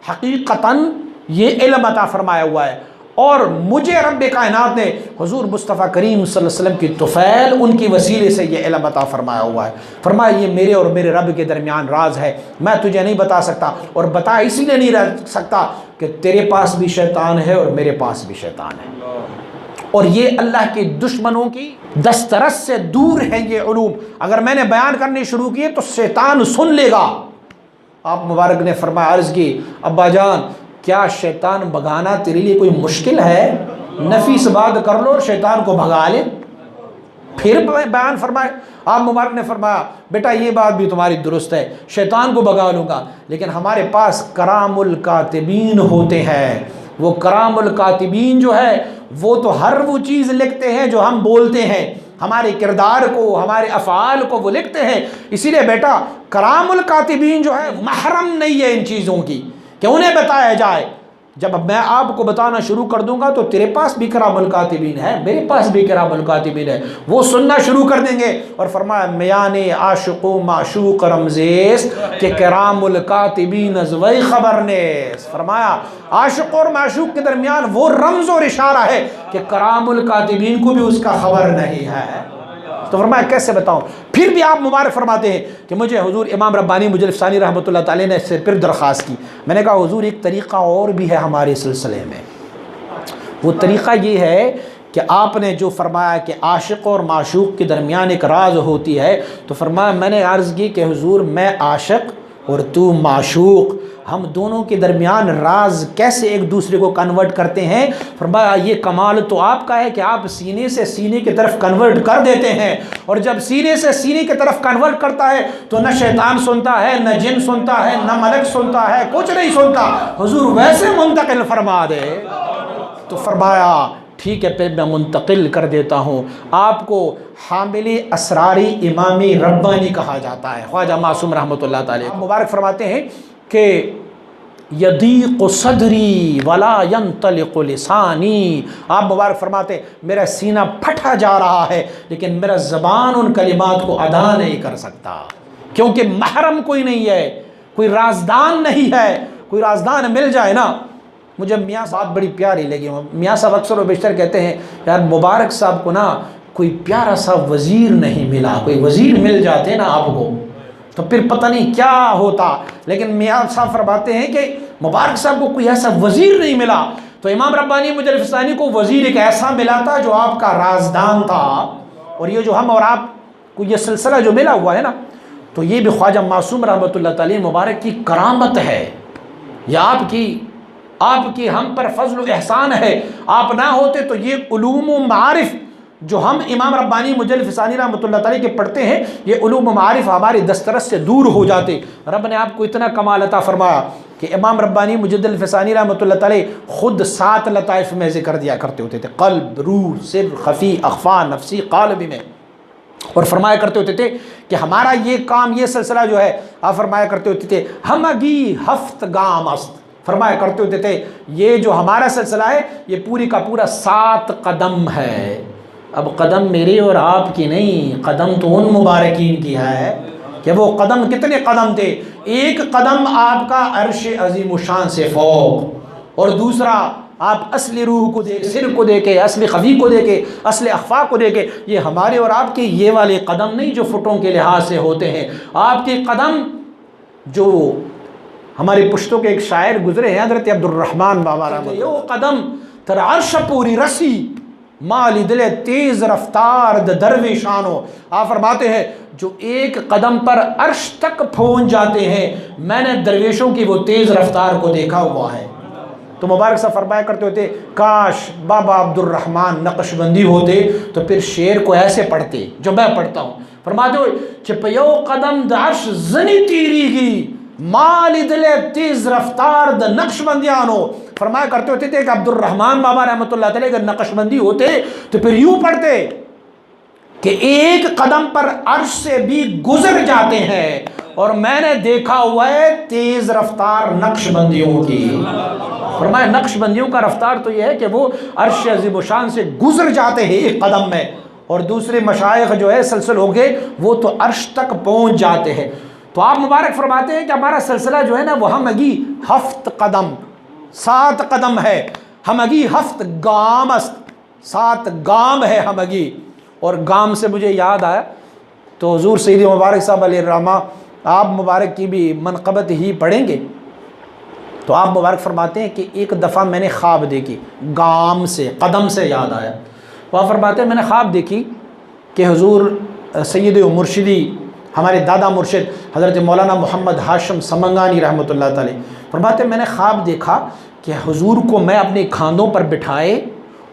हकीकतन ये इल्म अता फरमाया हुआ है, और मुझे रब कायनात ने हुजूर मुस्तफ़ा करीम सल्लल्लाहु अलैहि वसल्लम की तुफ़ैल उनकी वसीले से ये इल्म अता फरमाया हुआ है। फरमाया ये मेरे और मेरे रब के दरमियान राज है, मैं तुझे नहीं बता सकता, और बता इसलिए नहीं रह सकता कि तेरे पास भी शैतान है और मेरे पास भी शैतान है, और ये अल्लाह के दुश्मनों की दस्तरस से दूर है ये उलूम। अगर मैंने बयान करने शुरू किए तो शैतान सुन लेगा। आप मुबारक ने फरमाया अर्ज़ की अब्बा जान क्या शैतान भगाना तेरे लिए कोई मुश्किल है? नफीस बात कर लो और शैतान को भगा ले। फिर बयान फरमाए आप मुबारक ने फरमाया बेटा ये बात भी तुम्हारी दुरुस्त है, शैतान को भगा लूँगा, लेकिन हमारे पास करामुल कातिबीन होते हैं। वो करामुल कातिबीन जो है वो तो हर वो चीज़ लिखते हैं जो हम बोलते हैं, हमारे किरदार को, हमारे अफ़ाल को वो लिखते हैं। इसीलिए बेटा करामुल कातिबीन जो है महरम नहीं है इन चीज़ों की कि उन्हें बताया जाए। जब मैं आपको बताना शुरू कर दूंगा तो तेरे पास भी करामुल कातिबीन है, मेरे पास भी करामुल कातिबीन है, वो सुनना शुरू कर देंगे। और फरमाया मियाने आशिक़ो माशूक़ रमज़ेस के करामुल कातिबीन वही ख़बर नेस। फरमाया आशिक़ और माशूक़ के दरमियान वो रमज़ और इशारा है कि करामुल कातिबीन को भी उसका खबर नहीं है। तो फरमाया कैसे बताऊं? फिर भी आप मुबारक फरमाते हैं कि मुझे हुजूर इमाम रब्बानी मुजल्लिद सानी रहमतुल्लाह ताला ने इससे फिर दरख्वास्त की। मैंने कहा हुजूर एक तरीक़ा और भी है हमारे सिलसिले में। वो तरीक़ा ये है कि आपने जो फरमाया कि आशिक़ और माशूक़ के दरमियान एक राज होती है, तो फरमाया मैंने अर्ज़ की कि हुजूर मैं आशिक़ और तू माशूक़, हम दोनों के दरमियान राज कैसे एक दूसरे को कन्वर्ट करते हैं? फरमाया ये कमाल तो आपका है कि आप सीने से सीने की तरफ कन्वर्ट कर देते हैं, और जब सीने से सीने की तरफ कन्वर्ट करता है तो न शैतान सुनता है, न जिन सुनता है, न मलक सुनता है, कुछ नहीं सुनता। हुजूर वैसे मुंतकिल फरमा दे। तो फरमाया ठीक है, फिर मैं मुंतकिल कर देता हूँ आपको। हामिली असरारी इमामी रब्बानी कहा जाता है, ख्वाजा मासूम रहमतुल्लाह ताला मुबारक फरमाते हैं कि यदीक़ सदरी वला यंतलिक़ लिसानी। आप मुबारक फरमाते मेरा सीना फटा जा रहा है लेकिन मेरा ज़बान उन कलिमात को अदा नहीं कर सकता, क्योंकि महरम कोई नहीं है, कोई राजदान नहीं है। कोई राजदान मिल जाए ना, मुझे मियाँ बात बड़ी प्यारी लगी। मियाँ साहब अक्सर व बेशतर कहते हैं यार मुबारक साहब को ना कोई प्यारा सा वज़ीर नहीं मिला, कोई वज़ीर मिल जाते ना आपको तो फिर पता नहीं क्या होता। लेकिन मियाँ साहब फरमाते हैं कि मुबारक साहब को कोई ऐसा वज़ीर नहीं मिला, तो इमाम रब्बानी मुजल्लिद सानी को वज़ीर एक ऐसा मिला था जो आपका राजदान था। और ये जो हम और आप को ये सिलसिला जो मिला हुआ है ना, तो ये भी ख्वाजा मासूम रहमतुल्लाह ताला मुबारक की करामत है, या आपकी हम पर फजल एहसान है। आप ना होते तो ये उलूम व मारिफ जो हम इमाम रब्बानी मुजल्लिद सानी रहमतुल्लाह ताला के पढ़ते हैं, ये उलूम व मारिफ हमारी दस्तरस से दूर हो जाते। रब ने आपको इतना कमाल अता फरमाया कि इमाम रब्बानी मुजद्दिद सानी रहमतुल्लाह ताला खुद 7 लताइफ में ज़िक्र दिया करते होते थे, क़ल्ब, रूह, सिर, खफ़ी, अख़फ़ा, नफ़सी, क़ालबी में। और फरमाया करते होते थे कि हमारा ये काम, ये सिलसिला जो है, आप फरमाया करते होते थे हमगी हफ्त गामस्त। फरमाया करते होते थे ये जो हमारा सिलसिला है ये पूरी का पूरा 7 कदम है। अब कदम मेरे और आपकी नहीं, कदम तो उन मुबारकीन की है कि वो कदम कितने कदम थे। एक कदम आपका अर्श अजीम शान से फौक, और दूसरा आप असली रूह को दे, सिर को दे के, असली खफी को दे के, असली अखफा को दे के। ये हमारे और आपके ये वाले कदम नहीं जो फुटों के लिहाज से होते हैं। आपके कदम जो हमारे पुश्तों के एक शायर गुजरे हैं हज़रत अब्दुर्रहमान बाबा रहमतुल्लाह, यो कदम तर अर्श पूरी रसी माली दिले तेज़ रफ्तार दरवेशानो। आप फरमाते हैं जो एक कदम पर अर्श तक पहुँच जाते हैं, मैंने दरवेशों की वो तेज़ रफ्तार को देखा हुआ है। तो मुबारक सा फरमाया करते होते काश बाबा अब्दुर्रहमान नक्शबंदी होते तो फिर शेर को ऐसे पढ़ते जो मैं पढ़ता हूँ। फरमाते हो चिपयो कदम दर्श जनी तीरी की माल इदले तेज रफ्तार द नक्शबंदियानो। फरमाया करते होते थे कि अब्दुर्रहमान बाबा रहमतुल्लाह अलैह अगर नक्शबंदी होते तो फिर यूँ पढ़ते कि एक कदम पर अर्श से भी गुजर जाते हैं, और मैंने देखा हुआ है तेज रफ्तार नक्शबंदियों की। फरमाया नक्शबंदियों का रफ्तार तो यह है कि वो अर्श अज़ीम शान से गुजर जाते हैं एक कदम में, और दूसरे मशाइख जो है सिलसिल हो गए वो तो अर्श तक पहुँच जाते हैं। तो आप मुबारक फरमाते हैं कि हमारा सिलसिला जो है ना वो हमगी हफ्त कदम 7 कदम है। हमगी हफ्त गामस्त 7 गाम है हमगी। और गाम से मुझे याद आया तो हुजूर सैयद मुबारक साहब अलैहिर्रहमा आप मुबारक की भी मनक़बत ही पढ़ेंगे। तो आप मुबारक फरमाते हैं कि एक दफ़ा मैंने ख्वाब देखी, गाम से कदम से याद आया। वह फरमाते हैं मैंने ख्वाब देखी कि हुजूर सैयद मुर्शिदी हमारे दादा मुर्शिद हज़रत मौलाना मोहम्मद हाशिम समंगानी रहमतुल्लाह अलैह फरमाते मैंने ख्वाब देखा कि हुजूर को मैं अपने खांदों पर बिठाए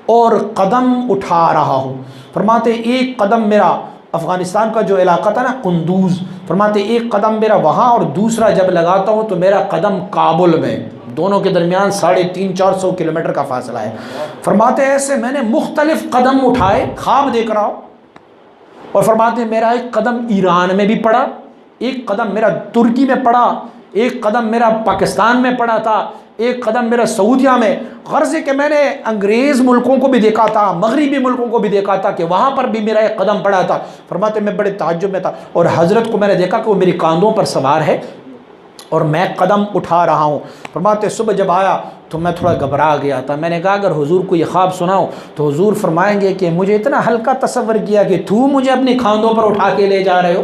और कदम उठा रहा हूँ। फरमाते एक कदम मेरा अफ़गानिस्तान का जो इलाका था ना कुंदूज़, फरमाते एक कदम मेरा वहाँ और दूसरा जब लगाता हूँ तो मेरा कदम काबुल में, दोनों के दरमियान 350-400 किलोमीटर का फासला है। फरमाते ऐसे मैंने मुख्तलिफ़ कदम उठाए, ख्वाब देख रहा हूँ, और फरमाते मेरा एक कदम ईरान में भी पड़ा, एक कदम मेरा तुर्की में पड़ा, एक कदम मेरा पाकिस्तान में पड़ा था, एक कदम मेरा सऊदिया में। गर्ज़ है कि मैंने अंग्रेज़ मुल्कों को भी देखा था, मगरिबी मुल्कों को भी देखा था कि वहाँ पर भी मेरा एक कदम पड़ा था। फरमाते मैं बड़े ताज्जुब में था और हज़रत को मैंने देखा कि वो मेरी कांधों पर सवार है और मैं कदम उठा रहा हूँ। फरमाते सुबह जब आया तो मैं थोड़ा घबरा गया था। मैंने कहा अगर हुजूर को ये ख्वाब सुनाऊं तो हुजूर फरमाएंगे कि मुझे इतना हल्का तसव्वुर किया कि तू मुझे अपनी खांदों पर उठा के ले जा रहे हो।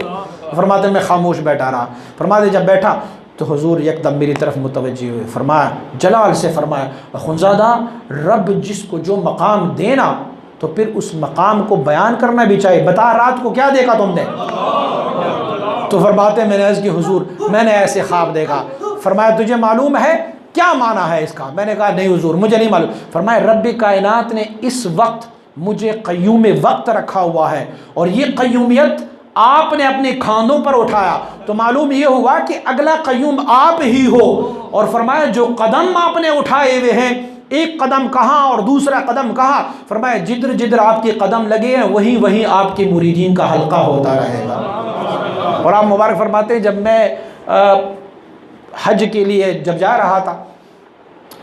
फरमाते मैं खामोश बैठा रहा। फरमाते जब बैठा तो हुजूर एकदम मेरी तरफ मुतवज्जी हुए, फरमाया जलाल से फरमाया, अखुंज़ादा रब जिसको जो मकाम देना तो फिर उस मकाम को बयान करना भी चाहिए। बता रात को क्या देखा तुमने? तो फरमाते मैंने अर्ज़ की हुजूर मैंने ऐसे ख्वाब देखा। फरमाया तुझे मालूम है क्या माना है इसका? मैंने कहा नहीं हुजूर मुझे नहीं मालूम। फरमाया रब्बे कायनात ने इस वक्त मुझे क़य्यूम वक्त रखा हुआ है और ये क़य्यूमियत आपने अपने खानों पर उठाया तो मालूम ये हुआ कि अगला क़य्यूम आप ही हो। और फरमाया जो कदम आपने उठाए हुए हैं, एक कदम कहाँ और दूसरा कदम कहाँ? फरमाया जिधर जिधर आपके कदम लगे हैं वहीं वहीं आपके मुरीदीन का हल्का होता रहेगा। और आप मुबारक फरमाते हैं जब मैं हज के लिए जब जा रहा था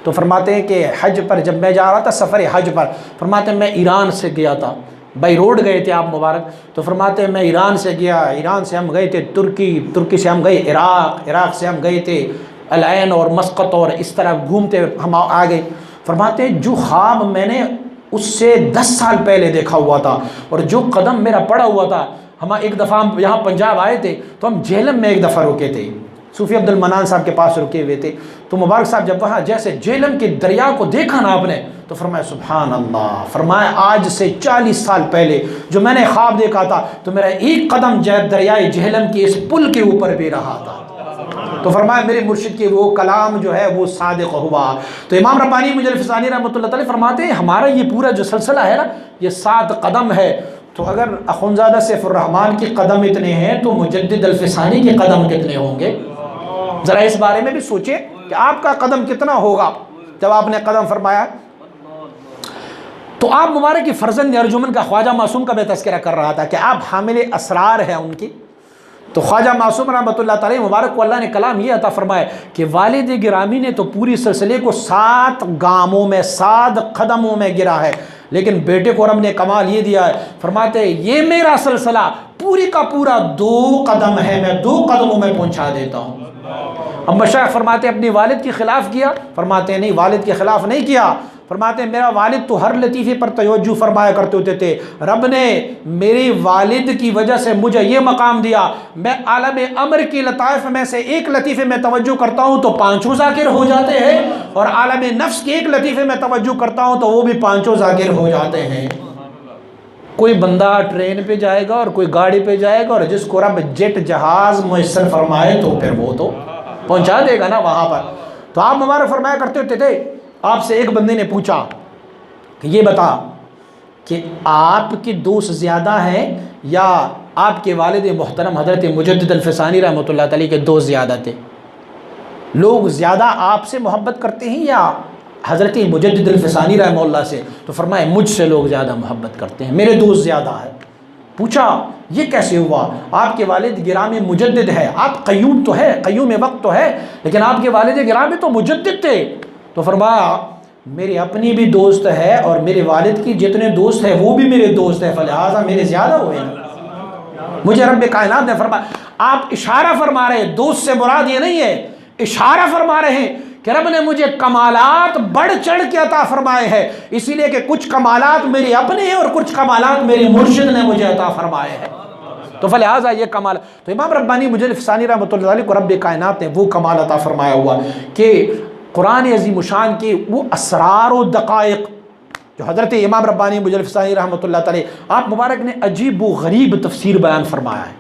तो फरमाते हैं कि हज पर जब मैं जा रहा था सफ़र हज पर, फरमाते हैं मैं ईरान से गया था, बाई रोड गए थे आप मुबारक। तो फरमाते हैं मैं ईरान से गया, ईरान से हम गए थे तुर्की, तुर्की से हम गए इराक़, इराक़ से हम गए थे अलैन और मस्कत और इस तरह घूमते हम आ गए। फरमाते हैं जो ख्वाब मैंने उससे 10 साल पहले देखा हुआ था और जो कदम मेरा पड़ा हुआ था, हम एक दफ़ा हम यहाँ पंजाब आए थे तो हम झेलम में एक दफ़ा रुके थे, सूफ़ी अब्दुल मनान साहब के पास रुके हुए थे। तो मुबारक साहब जब वहाँ जैसे झेलम के दरिया को देखा ना आपने तो फरमाया सुभान अल्लाह। फरमाया आज से 40 साल पहले जो मैंने ख्वाब देखा था तो मेरा एक कदम दरियाए झेलम के इस पुल के ऊपर भी रहा था। तो फरमाया मेरे मुर्शिद के वो कलाम जो है वो सादिक हुआ। तो इमाम रब्बानी मुजल्लिद फ़सानी रहमतुल्लाह तआला फरमाते हैं हमारा ये पूरा जो सिलसिला है ना ये 7 कदम है। तो अगर अखुंज़ादा सैफुर्रहमान के कदम इतने हैं तो मुजद्दिद अल-फ़सानी के कदम कितने होंगे? ज़रा इस बारे में भी सोचें कि आपका कदम कितना होगा जब आपने कदम फरमाया। तो आप मुबारक की फ़र्ज़ंद अर्जुमन का ख्वाजा मासूम का मैं तज़किरा कर रहा था कि आप हामिल असरार हैं उनकी। तो ख्वाजा मासूम रहमतुल्लाह तआला मुबारक को अल्लाह ने कलाम ये अता फरमाया कि वालिद गिरामी ने तो पूरी सिलसिले को 7 गामों में 7 कदमों में गिरा है, लेकिन बेटे को रब ने कमाल ये दिया है। फरमाते ये मेरा सिलसिला पूरी का पूरा 2 कदम है, मैं 2 कदमों में पहुंचा देता हूँ। अब मशाइख फरमाते अपने वालिद के ख़िलाफ़ किया? फरमाते नहीं वालिद के ख़िलाफ़ नहीं किया। फरमाते मेरा वालिद तो हर लतीफ़े पर तवज्जो फरमाया करते होते थे। रब ने मेरे वालिद की वजह से मुझे ये मकाम दिया, मैं आलम अमर की लताइफ़ में से एक लतीफ़े में तवज्जो करता हूँ तो 5 ज़ाकिर हो जाते हैं और आलम नफ्स के एक लतीफ़े में तवज्जो करता हूँ तो वो भी 5 ज़ाकिर हो जाते हैं। कोई बंदा ट्रेन पे जाएगा और कोई गाड़ी पे जाएगा और जिसको रब जेट जहाज़ मुयस्सर फरमाए तो फिर वो तो पहुँचा देगा ना वहाँ पर। तो आप मुबारक फरमाया करते होते थे। आपसे एक बंदे ने पूछा कि ये बता कि आपके दोस्त ज़्यादा हैं या आपके वालिद मोहतरम हज़रत मुजद्दिद अल-फ़सानी रहमतुल्लाह तआला के दोस्त ज़्यादा थे? लोग ज़्यादा आपसे मोहब्बत करते हैं या हज़रत मुजद्दिद अल-फ़सानी रहमतुल्लाह से? तो फरमाए मुझसे लोग ज़्यादा मोहब्बत करते हैं, मेरे दोस्त ज़्यादा है। पूछा ये कैसे हुआ? आपके वालिद गिरामी मुजद्दिद है, आप क़य्यूम तो है, क़य्यूम वक्त तो है, लेकिन आपके वालिद गिरामी तो मुजद्दिद थे। तो फरमाया मेरे अपनी भी दोस्त है और मेरे वालिद की जितने दोस्त हैं वो भी मेरे दोस्त हैं, फलिहाजा मेरे ज़्यादा हुए ना। मुझे रब्बे कायनात ने फरमाया, आप इशारा फरमा रहे हैं, दोस्त से मुराद ये नहीं है, इशारा फरमा रहे हैं कि रब ने मुझे कमालात बढ़ चढ़ के अता फरमाए हैं, इसीलिए कि कुछ कमालात मेरे अपने हैं और कुछ कमालात मेरे मुर्शिद ने मुझे अता फरमाए हैं। तो फलिहाजा ये कमाल, तो इमाम रब्बानी मुजल्लिद फ़सानी रहमतुल्लाह अलैह को रब्बे कायनात ने वो कमाल अता फरमाया हुआ कि कुरान अज़ीम शान के वो असरार व दक़ाइक़ जो हज़रत इमाम रब्बानी मुजल्लिद फ़सानी रहमतुल्लाह अलैह आप मुबारक ने अजीब व गरीब तफसीर बयान फरमाया है।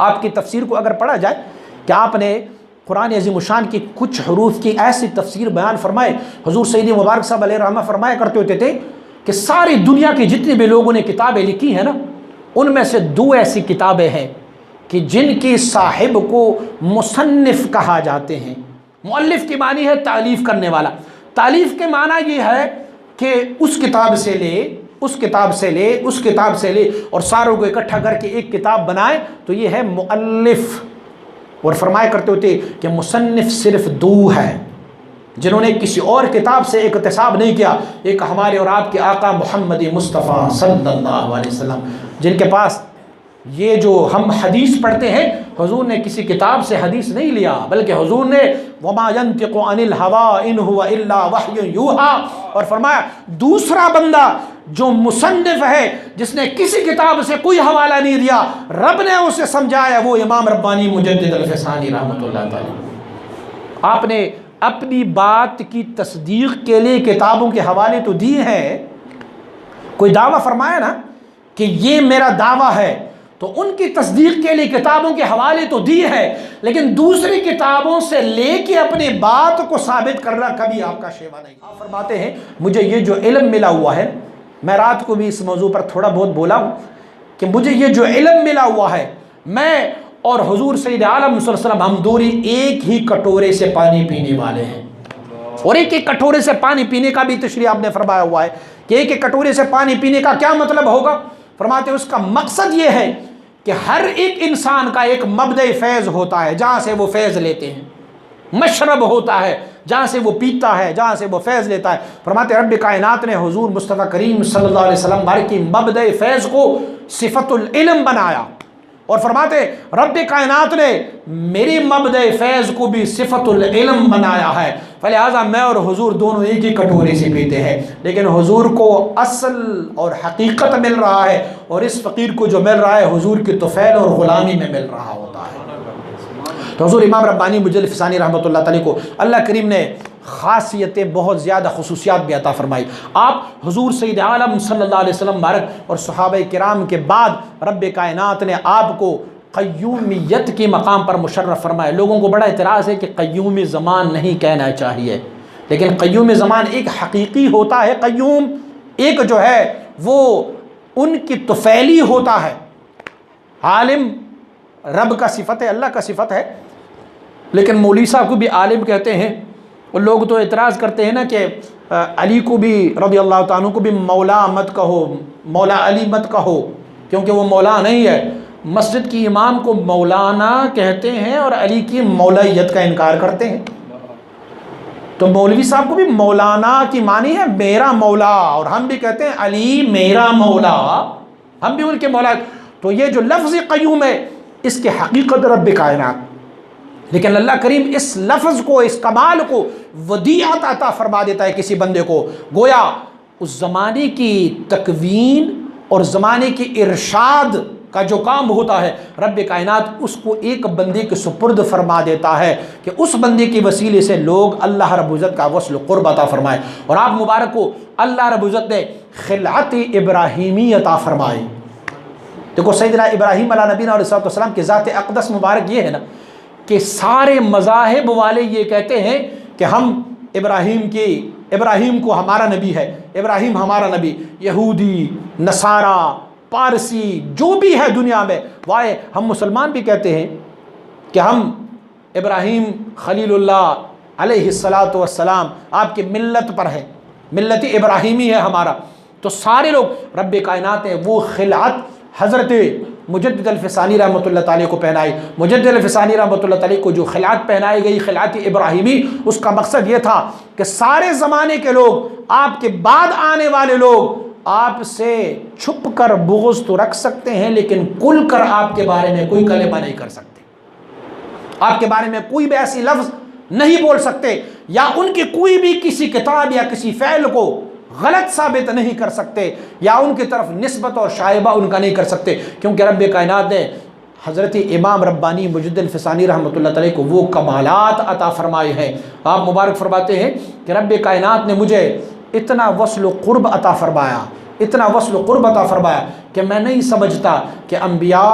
आपकी तफसीर को अगर पढ़ा जाए कि आपने कुरान अज़ीम शान की कुछ हरूफ की ऐसी तफसीर बयान फरमाए। हुज़ूर सैयदी मुबारक साहब अलैहि रहमत फरमाया करते होते थे कि सारी दुनिया की जितने भी लोगों ने किताबें लिखी हैं ना, उनमें से 2 ऐसी किताबें हैं कि जिनकी साहिब को मुसन्निफ़ कहा जाते हैं। मुअल्लिफ़ की मानी है तालीफ़ करने वाला। तालीफ़ के माना ये है कि उस किताब से ले, उस किताब से ले, उस किताब से ले और सारों को इकट्ठा करके एक किताब बनाए तो ये है मुअल्लिफ़। और फरमाया करते होते कि मुसन्निफ़ सिर्फ 2 हैं जिन्होंने किसी और किताब से इक्तिसाब नहीं किया, एक हमारे और आपके आका मोहम्मद मुस्तफ़ा सल्लल्लाहु अलैहि वसल्लम, जिनके पास ये जो हम हदीस पढ़ते हैं हुजूर ने किसी किताब से हदीस नहीं लिया, बल्कि हुजूर ने वमा यंतिकु अनिल हवा इन हुवा इल्ला वह्युन यूहा, और फरमाया दूसरा बंदा जो मुसन्निफ है, जिसने किसी किताब से कोई हवाला नहीं दिया, रब ने उसे समझाया, वो इमाम रब्बानी मुजद्दिद अल-फ़सानी रहमतुल्लाह अलैह। आपने अपनी बात की तस्दीक के लिए किताबों के हवाले तो दिए हैं, कोई दावा फरमाया ना कि ये मेरा दावा है, तो उनकी तस्दीक के लिए किताबों के हवाले तो दिए हैं, लेकिन दूसरी किताबों से लेके अपनी बात को साबित करना कभी आपका शेवा नहीं। आप फरमाते हैं मुझे ये जो इल्म मिला हुआ है, मैं रात को भी इस मौजू पर थोड़ा बहुत बोला हूँ कि मुझे ये जो इल्म मिला हुआ है, मैं और हुजूर सैयद आलम सल्लल्लाहु अलैहि वसल्लम हम दोनों एक ही कटोरे से पानी पीने वाले हैं, और एक एक कटोरे से पानी पीने का भी तशरीह आपने फरमाया हुआ है कि एक एक कटोरे से पानी पीने का क्या मतलब होगा। फरमाते उसका मकसद ये है कि हर एक इंसान का एक मबदे फैज़ होता है, जहाँ से वो फैज़ लेते हैं, मशरब होता है जहाँ से वो पीता है, जहाँ से वो फैज़ लेता है। फरमाते रब्ब कायनात ने हुजूर मुस्तफ़ा करीम सल्लल्लाहु अलैहि वसल्लम बारे की मबदे फैज़ को सिफ़तुल इल्म बनाया, और फरमाते रब्ब कायनात ने मेरी मबदे फैज़ को भी सिफ़तुल इल्म बनाया है, फलिहाजा मैं और हुजूर दोनों एक ही कटोरे से पीते हैं, लेकिन हुजूर को असल और हकीकत मिल रहा है, और इस फ़कीर को जो मिल रहा है हुजूर की तुफ़ैल और ग़ुलामी में मिल रहा होता है। तो हुजूर इमाम रब्बानी मुजद्दिद अल-फ़सानी रहमतुल्लाह अलैह को अल्लाह करीम ने ख़ासियतें बहुत ज़्यादा खुसूसियात भी अता फरमाई। आप हुजूर सैयद आलम सल्लल्लाहु अलैहि वसल्लम बारक और सहाबा किराम के बाद रब्ब कायनात ने आपको क़य्यूमियत के मकाम पर मुशर्रफ फरमाया। लोगों को बड़ा एतराज़ है कि क़य्यूम ज़मान नहीं कहना चाहिए, लेकिन क़य्यूम ज़मान एक हकीकी होता है, क़य्यूम एक जो है वो उनकी तुफ़ैली होता है। आलिम रब का सिफ़त है, अल्लाह का सिफ़त है, लेकिन मौलवी साहब को भी आलिम कहते हैं, और लोग तो एतराज़ करते हैं ना कि अली को भी रज़ी अल्लाह तआला को भी मौला मत कहो, मौला अली मत कहो, क्योंकि वो मौला नहीं है। मस्जिद की इमाम को मौलाना कहते हैं और अली की मौलाइयत का इनकार करते हैं। तो मौलवी साहब को भी मौलाना की मानी है मेरा मौला, और हम भी कहते हैं अली मेरा मौला, हम भी उनके मौला। तो ये जो लफ्ज़ क़य्यूम है इसके हकीकत रब्ब कायनात, लेकिन अल्लाह करीम इस लफ्ज़ को, इस कमाल को वदीअत अता फरमा देता है किसी बंदे को, गोया उस ज़माने की तकवीन और ज़माने की इरशाद का जो काम होता है रब्ब कायनात उसको एक बंदे के सुपुर्द फरमा देता है कि उस बंदे के वसीले से लोग अल्लाह रब्बुल इज़्ज़त का वस्ल क़ुर्ब अता फरमाए। और आप मुबारक को अल्लाह रब्बुल इज़्ज़त ने खिलात इब्राहीमी अता फरमाई। देखो सैयदना इब्राहीम अलैहि सलाम की ज़ात अक़दस मुबारक ये है ना कि सारे मज़ाहिब वाले ये कहते हैं कि हम इब्राहीम को हमारा नबी है, इब्राहीम हमारा नबी। यहूदी, नसारा, पारसी जो भी है दुनिया में, वाए हम मुसलमान भी कहते हैं कि हम इब्राहीम खलीलुल्लाह अलैहिस्सलातु वस्सलाम आपकी मिल्लत पर है, मिल्लत इब्राहीमी है हमारा। तो सारे लोग रब्ब कायनात ने वो खिलात हज़रत मुजद्दिद अल-फ़सानी रहमतुल्लाह अलैह को पहनाई। मुजद्दिद अल-फ़सानी रहमतुल्लाह अलैह को जो खिलात पहनाई गई, खिलात इब्राहीमी, उसका मकसद ये था कि सारे ज़माने के लोग, आपके बाद आने वाले लोग आपसे छुप कर बुग़्ज़ तो रख सकते हैं, लेकिन खुल कर आपके बारे में कोई कलेमा नहीं कर सकते, आपके बारे में कोई भी ऐसी लफ्ज़ नहीं बोल सकते, या उनकी कोई भी किसी किताब या किसी फ़ैल को गलत साबित नहीं कर सकते, या उनकी तरफ निस्बत और शायबा उनका नहीं कर सकते, क्योंकि रब्ब कायनात ने हज़रत इमाम रब्बानी मुजद्दिद अल-फ़सानी रहमतुल्लाह अलैह को वो कमालात अता फरमाए हैं। आप मुबारक फरमाते हैं कि रब्ब कायनात ने मुझे इतना वस्ल क़ुर्ब अता फरमाया, इतना वस्ल क़ुर्ब अता फरमाया कि मैं नहीं समझता कि अम्बिया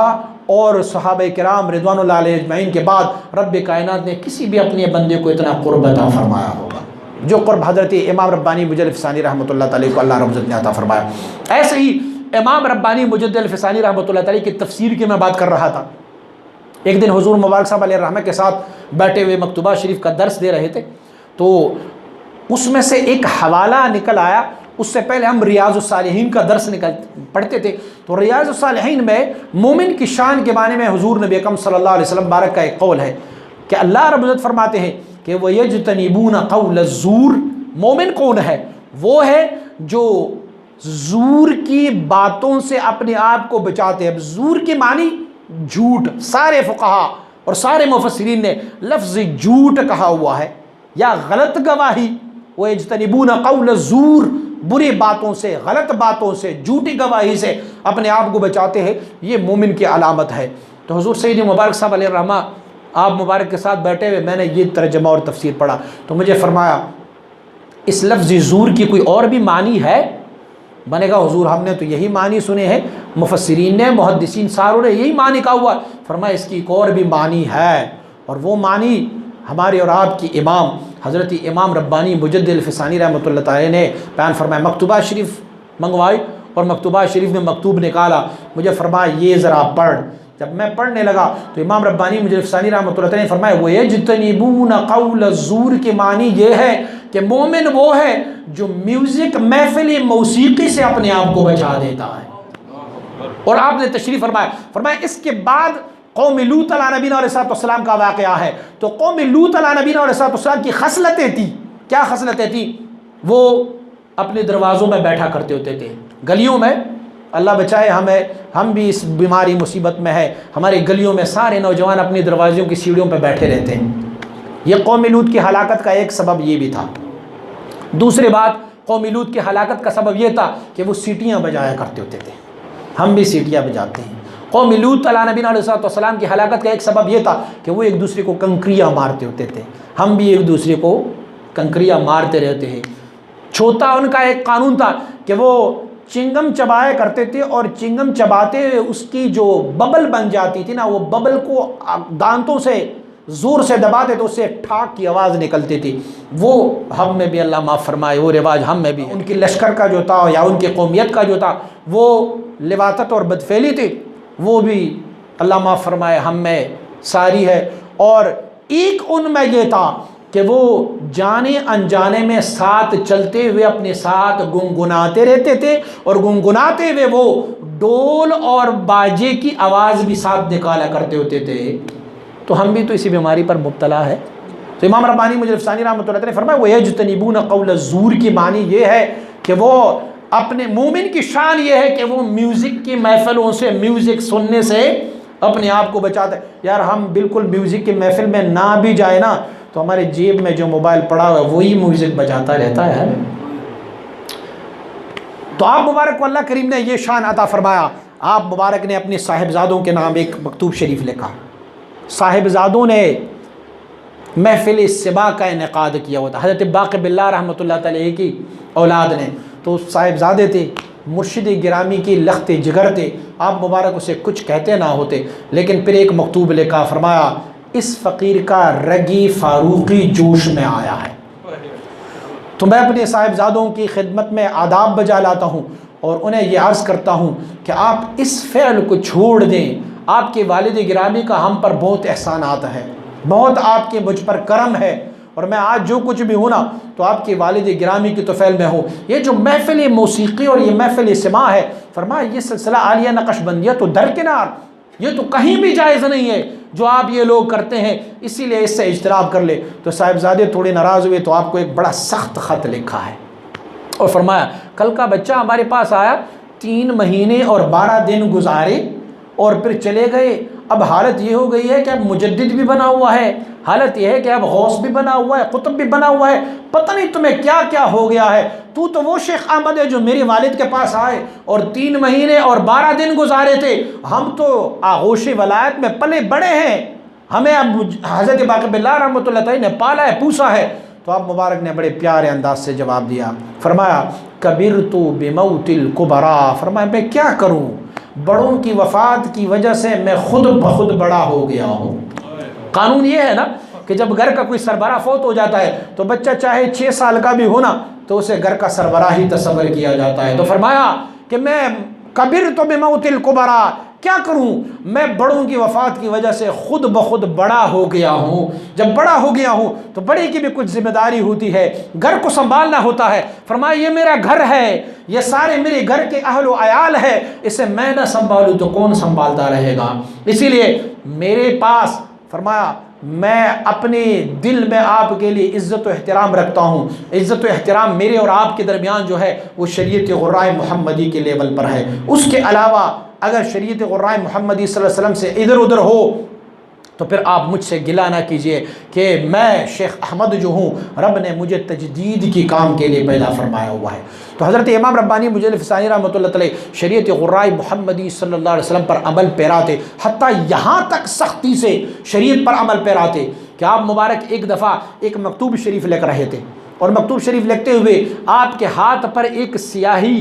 और सहाबा किराम रिज़वानुल्लाह अलैहिम अजमईन के बाद रब्ब कायनात ने किसी भी अपने बंदे को इतना क़ुर्ब अता फरमाया होगा जो क़ुर्ब हज़रत इमाम रब्बानी मुजद्दिद अल-फ़सानी रहमतुल्लाह अलैह को अल्लाह रब्बुल इज़्ज़त ने अता फरमाया। ऐसे ही इमाम रब्बानी मुजद्दिद अल-फ़सानी रहमतुल्लाह अलैह की तफ़सीर की मैं बात कर रहा था। एक दिन हुज़ूर मुबारक साहब अलैहि रहमत के साथ बैठे हुए मकतूबा शरीफ का दर्स दे रहे थे, तो उसमें से एक हवाला निकल आया। उससे पहले हम रियाज़ुस्सालिहीन का दर्स पढ़ते थे, तो रियाज़ुस्सालिहीन में मोमिन की शान के बारे में हुज़ूर नबी अकरम सल्लल्लाहु अलैहि वसल्लम बारक का एक कौल है कि अल्लाह रब्बुल इज़्ज़त फरमाते हैं कि वयज्तनिबून क़ौल ज़ूर। मोमिन कौन है? वो है जो ज़ूर की बातों से अपने आप को बचाते हैं। अब ज़ूर की मानी झूठ, सारे फुक़हा और सारे मुफस्सिरीन ने लफ्ज़ झूठ कहा हुआ है या गलत गवाही। वो यज्तनिबून क़ौल ज़ूर, बुरी बातों से, गलत बातों से, झूठी गवाही से अपने आप को बचाते हैं, ये मोमिन की अलामत है। तो हुज़ूर सैयद मुबारक साहब अलैहि रहमा आप मुबारक के साथ बैठे हुए मैंने ये तर्जमा और तफसीर पढ़ा तो मुझे फ़रमाया इस लफ्ज़ ज़ूर की कोई और भी मानी है? मैंने कहा हुज़ूर हमने तो यही मानी सुने हैं, मुफस्सिरीन ने, मुहद्दिसीन सारों ने यही मानी कहा हुआ। फरमाया इसकी एक और भी मानी है और वो मानी हमारे और आपकी इमाम हज़रत इमाम रब्बानी मुजद्दिद फ़सानी रहमतुल्लाह तआला ने बयान फरमाया। मकतूबा शरीफ मंगवाई और मकतूबा शरीफ में मकतूब निकाला, मुझे फरमाया ये ज़रा पढ़। जब मैं पढ़ने लगा तो इमाम रब्बानी मुजद्दिद फ़सानी रहमतुल्लाह तआला ने फरमाया वो यज्तनिबून क़ौल ज़ूर की मानी ये है कि मोमिन वो है जो म्यूज़िक महफ़िल मौसीकी से अपने आप को बचा देता है। और आपने तशरीफ़ फरमाया इसके बाद कौम लूत अलैहिस्सलाम अलैहिस्सलाम का वाक़या है। तो कौम लूत अलैहिस्सलाम की खसलतें थी, क्या खसलतें थी? वो अपने दरवाज़ों में बैठा करते होते थे, गलियों में। अल्लाह बचाए हमें, हम भी इस बीमारी मुसीबत में है। हमारे गलियों में सारे नौजवान अपनी दरवाज़ों की सीढ़ियों पर बैठे रहते हैं। ये कौम लूत की हलाकत का एक सबब ये भी था। दूसरी बात, कौम लूत की हलाकत का सबब ये था कि वो सीटियाँ बजाया करते होते थे। हम भी सीटियाँ बजाते हैं। कौम लूत अलैहिस्सलाम की हलाकत का एक सबब ये था कि वो एक दूसरे को कंकरियाँ मारते होते थे। हम भी एक दूसरे को कंकरियाँ मारते रहते हैं। छोटा उनका एक कानून था कि वो चिंगम चबाया करते थे और चिंगम चबाते हुए उसकी जो बबल बन जाती थी ना, वो बबल को दांतों से ज़ोर से दबाते तो उससे ठाक की आवाज़ निकलती थी। वो हम में भी अल्लाह माफ़ फरमाए वो रिवाज हम में भी। उनकी लश्कर का जो था या उनकी कौमियत का जो था वो लिवातत और बदफेली थी, वो भी अल्लाह माफ़ फरमाए हम में सारी है। और एक उनमें ये था कि वो जाने अनजाने में साथ चलते हुए अपने साथ गुनगुनाते रहते थे और गुनगुनाते हुए वो डोल और बाजे की आवाज़ भी साथ निकाला करते होते थे। तो हम भी तो इसी बीमारी पर मुब्तला है। तो इमाम रब्बानी मुजद्दिद फ़सानी रहमतुल्लाह अलैह ने फरमाया वो यज्तनिबून क़ौल ज़ूर की मानी ये है कि वो अपने मोमिन की शान ये है कि वो म्यूज़िक की महफ़िलों से, म्यूज़िक सुनने से अपने आप को बचाता है। यार हम बिल्कुल म्यूज़िक की महफ़िल में ना भी जाए ना तो हमारे जेब में जो मोबाइल पड़ा हुआ है वही म्यूज़िक बजाता रहता है। तो आप मुबारक को अल्लाह करीम ने ये शान अता फरमाया। आप मुबारक ने अपने साहिबजादों के नाम एक मकतूब शरीफ लिखा। साहिबजादों ने महफ़िल सिबा का इनेकाद किया हुआ था। हज़रत बाक़ी बिल्लाह रहमतुल्लाह अलैह की औलाद ने, तो साहिबजादे थे, मुर्शिद गिरामी की लख्ते जिगर थे। आप मुबारक उसे कुछ कहते ना होते, लेकिन फिर एक मकतूब लिखा, फरमाया इस फ़कीर का रगी फ़ारूक़ी जोश में आया है। तो मैं अपने साहिबजादों की खिदमत में आदाब बजा लाता हूँ और उन्हें यह अर्ज़ करता हूँ कि आप इस फ़ेल को छोड़ दें। आपके वालिद गिरामी का हम पर बहुत एहसानात है, बहुत आपके मुझ पर करम है और मैं आज जो कुछ भी हूँ ना तो आपके वालिद गिरामी की तोफ़ैल में हो। ये जो महफ़िल मौसीकी और ये महफ़िल सिमा है, फरमाया ये सिलसिला आलिया नक्शबंदिया तो दरकिनार, ये तो कहीं भी जायज़ नहीं है जो आप ये लोग करते हैं, इसीलिए इससे इज्तनाब कर ले। तो साहिबजादे थोड़े नाराज़ हुए तो आपको एक बड़ा सख्त ख़त लिखा है और फरमाया कल का बच्चा हमारे पास आया, 3 महीने और 12 दिन गुजारे और फिर चले गए। अब हालत ये हो गई है कि अब मुजद्दिद भी बना हुआ है, हालत यह है कि अब गौस भी बना हुआ है, कुतुब भी बना हुआ है, पता नहीं तुम्हें क्या क्या हो गया है। तू तो वो शेख अहमद है जो मेरे वालिद के पास आए और 3 महीने और 12 दिन गुजारे थे। हम तो आगोश वलायत में पले बड़े हैं, हमें अब हज़रत बाक़ी बिल्लाह रहमतुल्लाह अलैह ने पाला है, पूछा है। तो आप मुबारक ने बड़े प्यारे अंदाज से जवाब दिया, फरमाया कबीर तो बेमौतिल कुबरा, फरमाया मैं क्या करूँ, बड़ों की वफ़ात की वजह से मैं खुद ब खुद बड़ा हो गया हूँ। कानून ये है ना कि जब घर का कोई सरबराह फौत हो जाता है तो बच्चा चाहे 6 साल का भी हो ना तो उसे घर का सरबराह ही तस्वर किया जाता है। तो फरमाया कि मैं कबीर तो बेमौतिल कुबरा, क्या करूं, मैं बड़ों की वफ़ात की वजह से खुद ब खुद बड़ा हो गया हूं। जब बड़ा हो गया हूं तो बड़े की भी कुछ जिम्मेदारी होती है, घर को संभालना होता है। फरमाया ये मेरा घर है, ये सारे मेरे घर के अहल व अयाल है, इसे मैं ना संभालूँ तो कौन संभालता रहेगा। इसीलिए मेरे पास फरमाया मैं अपने दिल में आपके लिए इज़्ज़त व एहतराम रखता हूँ। इज़्ज़त व एहतराम मेरे और आपके दरमियान जो है वो शरीयत गुर्राए मुहम्मदी के लेवल पर है। उसके अलावा अगर शरीयत क़ुरान मुहम्मदी सल्लल्लाहु अलैहि वसल्लम से इधर उधर हो तो फिर आप मुझसे गिला ना कीजिए कि मैं शेख अहमद जो हूँ, रब ने मुझे तजदीद की काम के लिए पैदा फरमाया हुआ है। तो हज़रत इमाम रब्बानी मुजल्लिफ़ सानी रहमतुल्लाह अलैह शरीयत क़ुरान मुहम्मदी सल्लल्लाहु अलैहि वसल्लम पर अमल पैरा थे, हत्ता यहाँ तक सख्ती से शरीयत पर अमल पैरा थे कि आप मुबारक एक दफ़ा एक मकतूब शरीफ लेकर रहे थे और मकतूब शरीफ लिखते हुए आपके हाथ पर एक स्याही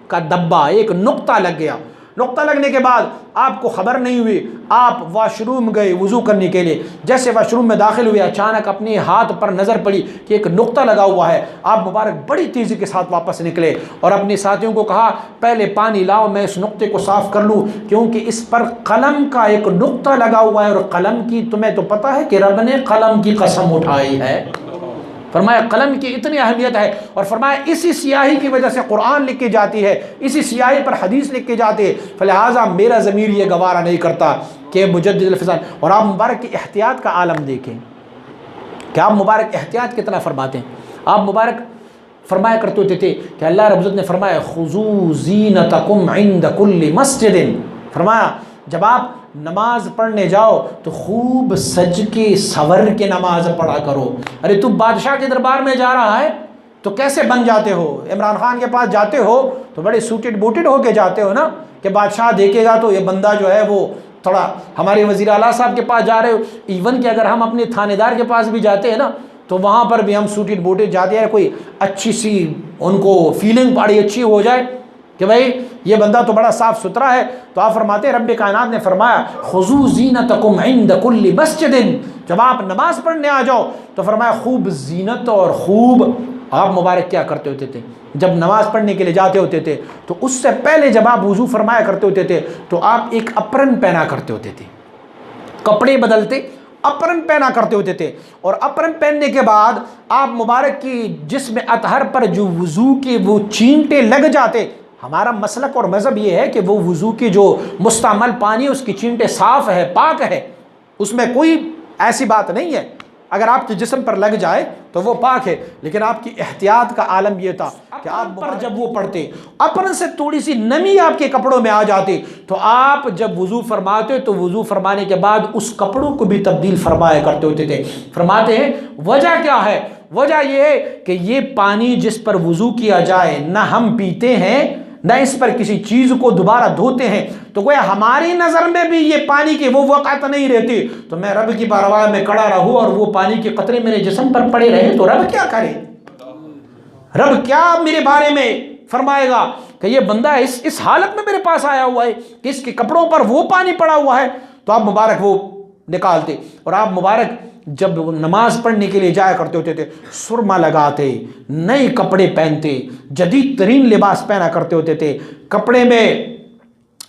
का डब्बा, एक नुक्ता लग गया। नुक्ता लगने के बाद आपको ख़बर नहीं हुई, आप वाशरूम गए वज़ू करने के लिए। जैसे वाशरूम में दाखिल हुए, अचानक अपने हाथ पर नज़र पड़ी कि एक नुक्ता लगा हुआ है। आप मुबारक बड़ी तेज़ी के साथ वापस निकले और अपने साथियों को कहा, पहले पानी लाओ, मैं इस नुक्ते को साफ़ कर लूँ, क्योंकि इस पर कलम का एक नुक्ता लगा हुआ है और कलम की, तुम्हें तो पता है कि रब ने कलम की कसम उठाई है। फरमाया कलम की इतनी अहमियत है और फरमाया इसी स्याही की वजह से कुरान लिख के जाती है, इसी स्याही पर हदीस लिख के जाती है। फलिहाजा मेरा ज़मीर ये गवारा नहीं करता कि मुजद्दिद अल-फ़िज़ान। और आप मुबारक की एहतियात का आलम देखें कि आप मुबारक एहतियात कितना फरमाते हैं। आप मुबारक फरमाया करते होते थे कि अल्लाह रब्बुल इज़्ज़त ने फरमाया खुज़ू ज़ीनतकुम इंद कुल्लि मस्जिदिन। फरमाया जब आप नमाज पढ़ने जाओ तो खूब सज के सवर के नमाज पढ़ा करो। अरे तू बादशाह के दरबार में जा रहा है तो कैसे बन जाते हो, इमरान खान के पास जाते हो तो बड़े सूटेड बूटेड होके जाते हो ना, कि बादशाह देखेगा तो ये बंदा जो है वो थोड़ा, हमारे वज़ीर आला साहब के पास जा रहे हो, इवन कि अगर हम अपने थानेदार के पास भी जाते हैं ना तो वहाँ पर भी हम सूटेड बूटेड जाते हैं, कोई अच्छी सी उनको फीलिंग बड़ी अच्छी हो जाए कि भाई ये बंदा तो बड़ा साफ़ सुथरा है। तो आप फरमाते हैं, रब्बे कायनात ने फरमाया खुज़ू ज़ीनतकुम इंद कुल्लि मस्जिदिन, जब आप नमाज़ पढ़ने आ जाओ तो फरमाया खूब ज़ीनत और खूब। आप मुबारक क्या करते होते थे जब नमाज़ पढ़ने के लिए जाते होते थे, तो उससे पहले जब आप वज़ू फरमाया करते होते थे तो आप एक अप्रन पहना करते होते थे, कपड़े बदलते अप्रन पहना करते होते थे। और अप्रन पहनने के बाद आप मुबारक की जिस्म अतहर पर जो वज़ू के वो चींटे लग जाते, हमारा मसलक और मज़हब ये है कि वो वज़ू की जो मुस्तअमल पानी है उसकी चींटे साफ़ है, पाक है, उसमें कोई ऐसी बात नहीं है, अगर आपके जिस्म पर लग जाए तो वो पाक है। लेकिन आपकी एहतियात का आलम ये था कि आप पर जब वो पढ़ते अपन से थोड़ी सी नमी आपके कपड़ों में आ जाती तो आप जब वज़ू फरमाते तो वज़ू फरमाने के बाद उस कपड़ों को भी तब्दील फरमाया करते होते थे। फरमाते हैं वजह क्या है, वजह ये है कि ये पानी जिस पर वज़ू किया जाए ना हम पीते हैं न इस पर किसी चीज़ को दोबारा धोते हैं, तो गोया हमारी नज़र में भी ये पानी की वो वक़्त नहीं रहती। तो मैं रब की बारगाह में खड़ा रहूँ और वो पानी के कतरे मेरे जिस्म पर पड़े रहे तो रब क्या करे, रब क्या मेरे बारे में फरमाएगा कि ये बंदा इस हालत में मेरे पास आया हुआ है कि इसके कपड़ों पर वो पानी पड़ा हुआ है। तो आप मुबारक वो निकालते और आप मुबारक जब नमाज पढ़ने के लिए जाया करते होते थे सुरमा लगाते, नए कपड़े पहनते, जदीद तरीन लिबास पहना करते होते थे। कपड़े में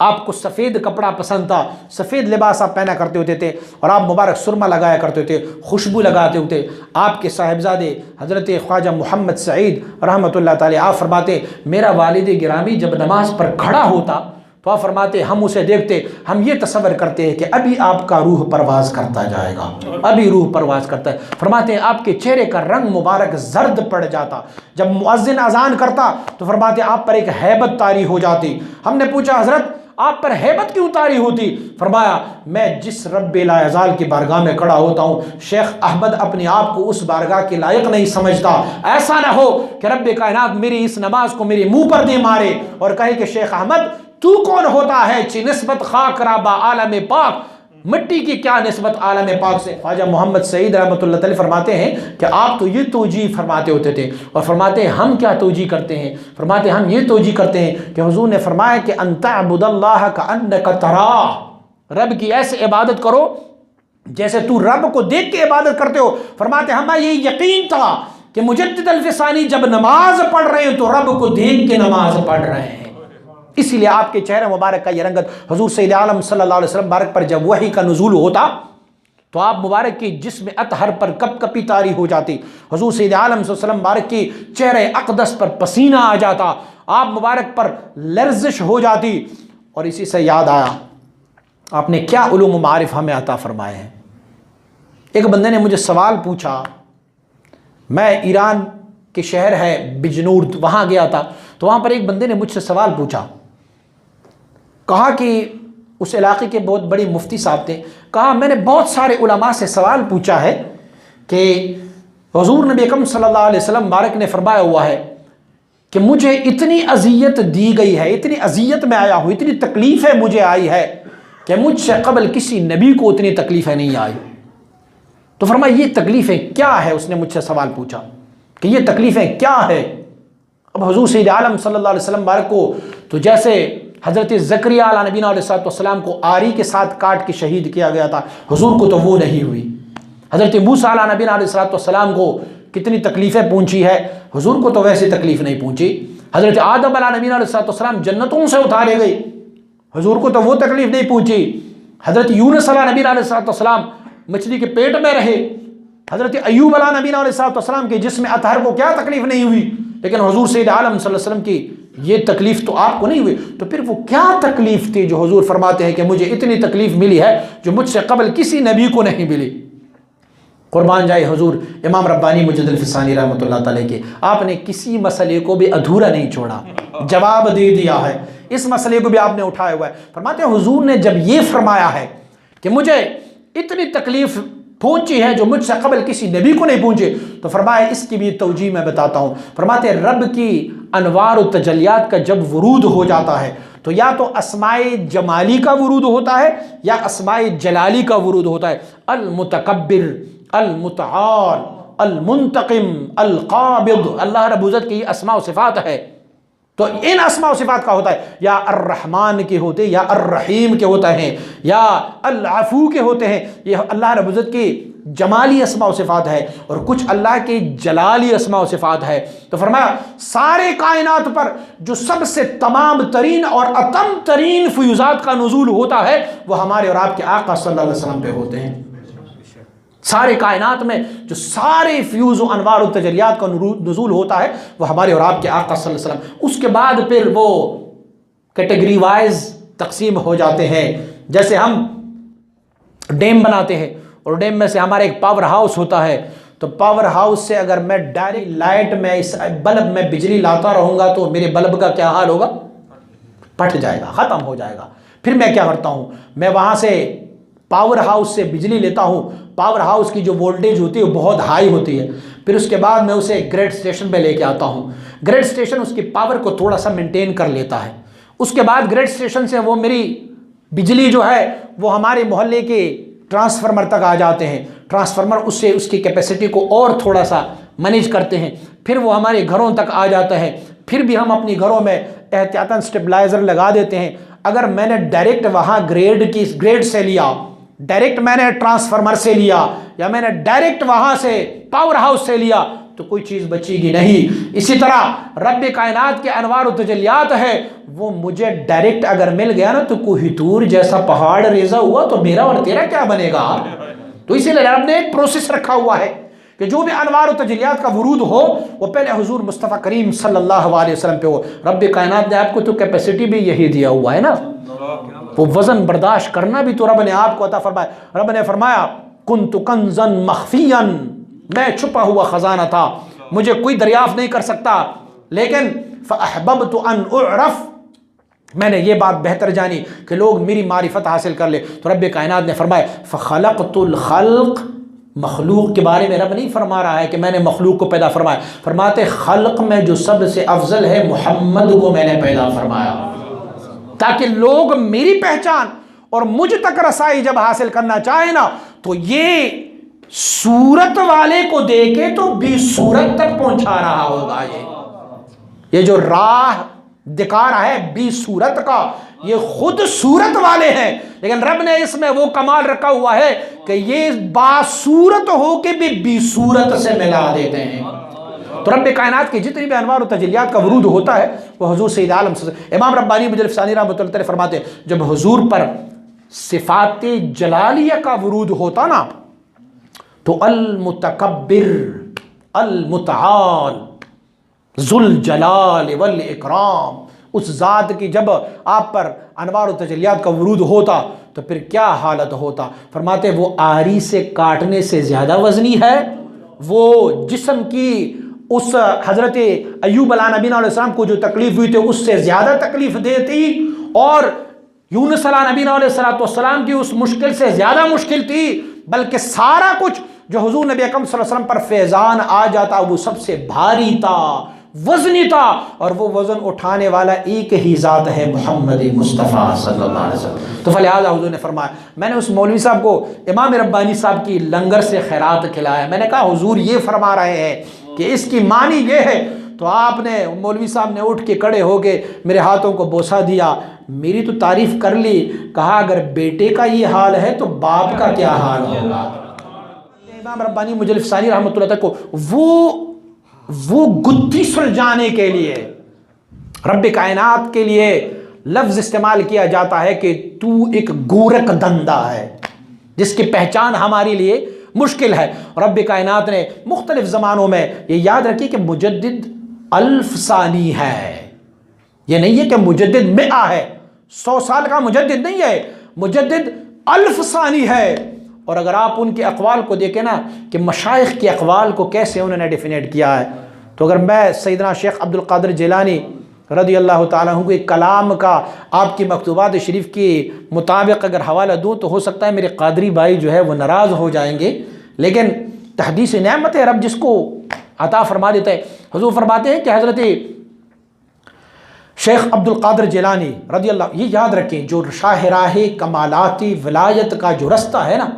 आपको सफ़ेद कपड़ा पसंद था, सफ़ेद लिबास आप पहना करते होते थे और आप मुबारक सुरमा लगाया करते थे, खुशबू लगाते होते। आपके साहिबजादे हज़रत ख्वाजा मोहम्मद सईद रहमतुल्लाह ताला आप फरमाते, मेरा वालिद गिरामी जब नमाज पर खड़ा होता तो आप फरमाते हम उसे देखते, हम ये तसव्वुर करते हैं कि अभी आपका रूह परवाज़ करता जाएगा, अभी रूह परवाज़ करता है। फरमाते हैं आपके चेहरे का रंग मुबारक जर्द पड़ जाता, जब मुअज्जिन अजान करता तो फरमाते आप पर एक हैबत तारी हो जाती। हमने पूछा हज़रत आप पर हैबत क्यों तारी होती? फरमाया मैं जिस रब्बिल अज़ाल की बारगाह में खड़ा होता हूँ, शेख अहमद अपने आप को उस बारगाह के लायक नहीं समझता। ऐसा ना हो कि रब्बे कायनात मेरी इस नमाज को मेरे मुँह पर दे मारे और कहे कि शेख अहमद तू कौन होता है ची निस्बत खाक राबा आलम पाक, मिट्टी की क्या निस्बत आलम पाक से। ख्वाजा मोहम्मद सईद रहमतुल्लाह अलैह फरमाते हैं कि आप तो ये तोजी फरमाते होते थे और फरमाते हैं हम क्या तोजी करते हैं, फरमाते हम ये तोजी करते हैं कि हुजूर ने फरमाया कि अंतअबुदल्लाह का अन्नका तरा, रब की ऐसे इबादत करो जैसे तू रब को देख के इबादत करते हो। फरमाते हमें ये यकीन था कि मुजद्दिद अल-फ़िसानी जब नमाज पढ़ रहे हैं तो रब को देख के नमाज पढ़ रहे हैं, इसीलिए आपके चेहरे मुबारक का ये रंगत। हुजूर सैयद आलम सल्लल्लाहु अलैहि वसल्लम मुबारक पर जब वही का नुज़ूल होता तो आप मुबारक की जिस्म अतहर पर कप कपी तारी हो जाती, हुजूर सैयद आलम सल्लल्लाहु अलैहि वसल्लम मुबारक की चेहरे अक़दस पर पसीना आ जाता, आप मुबारक पर लर्जिश हो जाती। और इसी से याद आया आपने क्या उलूम मारिफ हमें अता फरमाए हैं। एक बंदे ने मुझे सवाल पूछा, मैं ईरान के शहर है बिजनूर वहाँ गया था, तो वहाँ पर एक बंदे ने मुझसे सवाल पूछा, कहा कि उस इलाके के बहुत बड़ी मुफ्ती साहब थे, कहा मैंने बहुत सारे उलमा से सवाल पूछा है कि हुजूर नबी अकरम सल्लल्लाहु अलैहि वसल्लम बारक ने फरमाया हुआ है कि मुझे इतनी अजियत दी गई है, इतनी अजियत में आया हूँ, इतनी तकलीफ़ें मुझे आई है कि मुझसे कबल किसी नबी को उतनी तकलीफ़ें नहीं आई। तो फरमाया ये तकलीफ़ें क्या है, उसने मुझसे सवाल पूछा कि ये तकलीफ़ें क्या है। अब हुजूर सैयद आलम सल्लल्लाहु अलैहि वसल्लम बारक को तो जैसे हज़रत ज़करिया अला नबीना अलैहिस्सलाम को आरी के साथ काट के शहीद किया गया था, हुजूर को तो वो नहीं हुई। हज़रत मूसा अला नबीना अलैहिस्सलाम को कितनी तकलीफ़ें पहुंची है, हुजूर को तो वैसी तकलीफ़ नहीं पहुंची। हज़रत आदम अला नबीना अलैहिस्सलाम जन्नतों से उतारे गए, हुजूर को तो वो तकलीफ़ नहीं पहुंची। हज़रत यूनुस अला नबीना अलैहिस्सलाम मछली के पेट में रहे, हज़रत अय्यूब अला नबीना अलैहिस्सलाम के जिस्म अतहर को क्या तकलीफ़ नहीं हुई, लेकिन हुजूर सैयद आलम सल्लल्लाहु अलैहि वसल्लम की ये तकलीफ़ तो आपको नहीं हुई। तो फिर वो क्या तकलीफ़ थी जो हुजूर फरमाते हैं कि मुझे इतनी तकलीफ़ मिली है जो मुझसे कबल किसी नबी को नहीं मिली। कुर्बान जाए हुजूर इमाम रब्बानी मुजद्दिद फ़सानी रहमतुल्लाह तआला के, आपने किसी मसले को भी अधूरा नहीं छोड़ा, जवाब दे दिया है। इस मसले को भी आपने उठाया हुआ है। फरमाते हैं हुजूर ने जब ये फरमाया है कि मुझे इतनी तकलीफ़ पहुंची है जो मुझसे कबल किसी नबी को नहीं पहुंचे, तो फरमाया इसकी भी तौजीह मैं बताता हूँ। फरमाते रब की अनवार और तजलियात का जब वरूद हो जाता है तो या तो अस्माए जमाली का वरूद होता है या अस्माए जलाली का वरूद होता है। अल मुतकब्बिर, अल मुतआल, अल मुंतकिम, अल काबिद, अल्लाह रब्बुल इज्जत की अस्मा व सिफात है। तो इन अस्मा व सिफात का होता है, या अर्रहमान के होते या अर्रहीम के होते हैं या अल अफू के होते हैं। ये अल्लाह रब्बुल इज्जत की जमाली अस्मा व सिफात है और कुछ अल्लाह की जलाली अस्मा व सिफात है। तो फरमाया सारे कायनात पर जो सबसे तमाम तरीन और अतम तरीन फ़ुयूज़ात का नुज़ूल होता है वो हमारे और आपके आका सल्लल्लाहु अलैहि वसल्लम पे होते हैं। सारे कायनात में जो सारे फ्यूज़ और अनवार और तजलियात का नुज़ूल होता है वो हमारे और आपके आका सल्लल्लाहु अलैहि वसल्लम। उसके बाद फिर वो कैटेगरी वाइज तकसीम हो जाते हैं। जैसे हम डैम बनाते हैं और डैम में से हमारा एक पावर हाउस होता है, तो पावर हाउस से अगर मैं डायरेक्ट लाइट में इस बल्ब में बिजली लाता रहूँगा तो मेरे बल्ब का क्या हाल होगा, फट जाएगा, ख़त्म हो जाएगा। फिर मैं क्या करता हूँ, मैं वहाँ से पावर हाउस से बिजली लेता हूँ, पावर हाउस की जो वोल्टेज होती है वो बहुत हाई होती है। फिर उसके बाद मैं उसे ग्रिड स्टेशन पे लेके आता हूँ, ग्रिड स्टेशन उसकी पावर को थोड़ा सा मेंटेन कर लेता है। उसके बाद ग्रिड स्टेशन से वो मेरी बिजली जो है वो हमारे मोहल्ले के ट्रांसफार्मर तक आ जाते हैं, ट्रांसफार्मर उससे उसकी कैपेसिटी को और थोड़ा सा मैनेज करते हैं। फिर वो हमारे घरों तक आ जाता है। फिर भी हम अपनी घरों में एहतियातन स्टेबलाइज़र लगा देते हैं। अगर मैंने डायरेक्ट वहाँ ग्रेड से लिया, डायरेक्ट मैंने ट्रांसफार्मर से लिया या मैंने डायरेक्ट वहाँ से पावर हाउस से लिया तो कोई चीज़ बचेगी नहीं। इसी तरह रब कायनात के अनवार और तजलियात है, वो मुझे डायरेक्ट अगर मिल गया ना तो कोहितूर जैसा पहाड़ रेजा हुआ तो मेरा और तेरा क्या बनेगा। तो इसीलिए रब ने एक प्रोसेस रखा हुआ है कि जो भी अनवार और तजलियात का वरूद हो वो पहले हुजूर मुस्तफ़ा करीम सल्लल्लाहु अलैहि वसल्लम पे हो। रब कायनात ने आपको तो कैपेसिटी भी यही दिया हुआ है ना, वो वज़न बर्दाश्त करना भी तो रब ने आपको अता फरमाया। रब ने फरमाया कुन्तु कंज़न मख़फ़ियन, मैं छुपा हुआ ख़जाना था, मुझे कोई दरियाफ़्त नहीं कर सकता, लेकिन फ़अहबब्तु अन उअरफ़, मैंने ये बात बेहतर जानी कि लोग मेरी मारिफत हासिल कर ले। तो रब कायनात ने फरमाया फ़ख़लक़तुल ख़ल्क़, मखलूक के बारे में रब नहीं फरमा रहा है कि मैंने मखलूक को पैदा फरमाया, फरमाते खल्क़ में जो सबसे अफजल है मोहम्मद को मैंने पैदा फरमाया, ताकि लोग मेरी पहचान और मुझ तक रसाई जब हासिल करना चाहे ना तो ये सूरत वाले को देके तो भी सूरत तक पहुंचा रहा होगा। ये जो राह दिखा रहा है भी सूरत का, ये खुद सूरत वाले हैं, लेकिन रब ने इसमें वो कमाल रखा हुआ है कि ये बासूरत हो के भी सूरत से मिला देते हैं। तो रब कायनात की जितनी भी अनवार और तजलियात का वरूद होता है वो हुजूर सैयद आलम इमाम रब्बानी मुजद्दिद फ़सानी रहमतुल्लाह अलैह फरमाते हैं, जब हुजूर पर सिफ़ाते जलालिया का वरूद होता ना तो अल मुतकब्बिर, अल मुतआल, ज़ुल जलाल वल इकराम, उस ज़ात की जब आप पर अनवार और तजलियात का वरूद होता तो फिर क्या हालत होता। फरमाते वो आरी से काटने से ज़्यादा वज़नी है, वो जिस्म की उस हज़रत अय्यूब अलैहिस्सलाम को जो तकलीफ़ हुई थी उससे ज़्यादा तकलीफ़ देती, और यूनुस नबीना अलैहिस्सलाम की उस मुश्किल से ज़्यादा मुश्किल थी, बल्कि सारा कुछ जो हुजूर नबी अकरम सल्लल्लाहु अलैहि वसल्लम पर फैज़ान आ जाता वो सबसे भारी था, वज़नी था, और वो वज़न उठाने वाला एक ही ज़ात है, मोहम्मद मुस्तफ़ा सल्लल्लाहु अलैहि वसल्लम। तो फलिहाजा हुजूर ने फरमाया, मैंने उस मौलवी साहब को इमाम रब्बानी साहब की लंगर से खैरात खिलाया। मैंने कहा हुजूर ये फरमा रहे हैं कि इसकी मानी ये है, तो आपने, मौलवी साहब ने उठ के खड़े हो गए, मेरे हाथों को बोसा दिया, मेरी तो तारीफ़ कर ली। कहा अगर बेटे का ये हाल है तो बाप का क्या हाल होगा। इमाम रब्बानी मुजल्लिफ़ रहमतुल्लाह अलैह को वो गुत्थी सुलझाने के लिए, रब कायनात के लिए लफ्ज़ इस्तेमाल किया जाता है कि तू एक गोरख धंधा है जिसकी पहचान हमारे लिए मुश्किल है। रब कायनात ने मुख्तलिफ ज़मानों में, ये याद रखिए कि मुजद्दिद अल्फ सानी है, ये नहीं है कि मुजद्दिद मिआ है, 100 साल का मुजद्दिद नहीं है, मुजद्दिद अल्फ सानी है। और अगर आप उनके अक़वाल को देखें ना कि मशाइख के अक़वाल को कैसे उन्होंने डिफिनेट किया है, तो अगर मैं सैयदना शेख अब्दुल क़ादिर जिलानी रज़ी अल्लाह ताला अन्हु के कलाम का आपकी मकतूबात शरीफ के मुताबिक अगर हवाला दूँ तो हो सकता है मेरे क़ादरी भाई जो है वो नाराज़ हो जाएंगे, लेकिन तहदीस नेमत है, रब जिसको अता फरमा देता है। हुज़ूर फरमाते हैं कि हज़रत शेख अब्दुल क़ादिर जिलानी रज़ी अल्लाह, ये याद रखें जो शाहराह कमालाती विलायत का जो रास्ता है ना,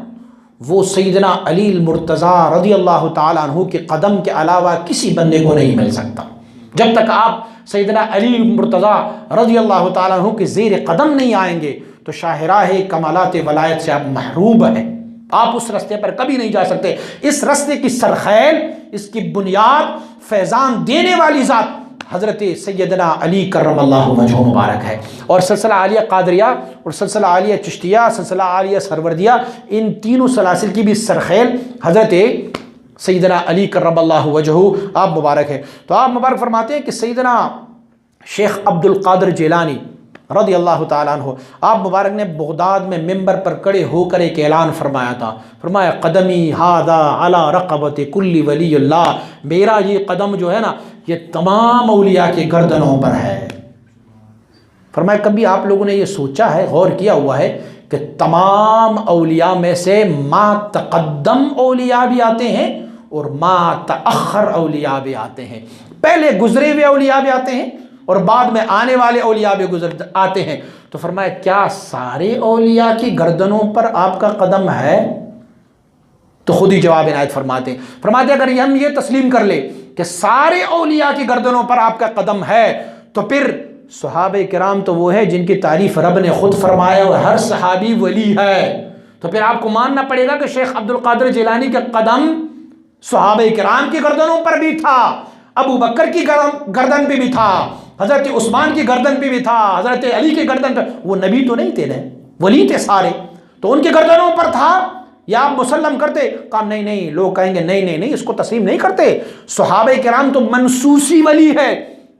वो सैयदना अली मुर्तज़ा रज़ी अल्लाह ताला अन्हु के कदम के अलावा किसी बंदे को नहीं मिल सकता। जब तक आप सैयदना अली मुर्तज़ा रज़ी अल्लाह ताला अन्हु के ज़ेर कदम नहीं आएंगे तो शाहराह कमालात वलायत से आप महरूम हैं, आप उस रास्ते पर कभी नहीं जा सकते। इस रास्ते की सरखैल, इसकी बुनियाद, फैज़ान देने वाली ज़ात हज़रत सैयदना अली करमल्लाहु वजहु मुबारक है। और सिलसिला आलिया कादरिया और सिलसिला आलिया चिश्तिया, सिलसिला आलिया सरवर्दिया, इन तीनों सलासिल की भी सरखेल हज़रत सैयदना अली करमल्लाहु वजहु आप मुबारक है। तो आप मुबारक फरमाते हैं कि सैयदना शेख अब्दुल क़ादिर जिलानी रज़ी अल्लाह ताला अन्हु, आप मुबारक ने बगदाद में मिंबर पर खड़े होकर एक ऐलान फरमाया था। फरमाया कदमी हादा अला रक़बति कुल्ली वलीउल्लाह, मेरा ये कदम जो है ना ये तमाम औलिया के गर्दनों पर है। फरमाया कभी आप लोगों ने ये सोचा है, गौर किया हुआ है कि तमाम औलिया में से मा तक़द्दम औलिया भी आते हैं और मा तअख़्ख़र औलिया भी आते हैं, पहले गुजरे हुए औलिया भी आते हैं और बाद में आने वाले औलिया भी गुजर आते हैं। तो फरमाया क्या सारे औलिया की गर्दनों पर आपका कदम है? तो खुद ही जवाब इनायत फरमाते अगर हम ये तस्लीम कर ले कि सारे औलिया की गर्दनों पर आपका कदम है, तो फिर सहाबे किराम तो वो है जिनकी तारीफ रब ने खुद फरमाया और हर सहाबी वली है। तो फिर आपको मानना पड़ेगा कि शेख अब्दुल क़ादिर जिलानी का कदम सहाबे किराम की गर्दनों पर भी था, अबू बकर की गर्दन पे भी था, हज़रत उस्मान की गर्दन पे भी था, हज़रत अली की गर्दन पर। वो नबी तो नहीं थे ना, वली थे सारे, तो उनके गर्दनों पर था। या आप मुसल्लम करते? कहा नहीं नहीं, लोग कहेंगे नहीं नहीं नहीं, इसको तस्लीम नहीं करते। सहाबे किराम तो मनसूसी वली है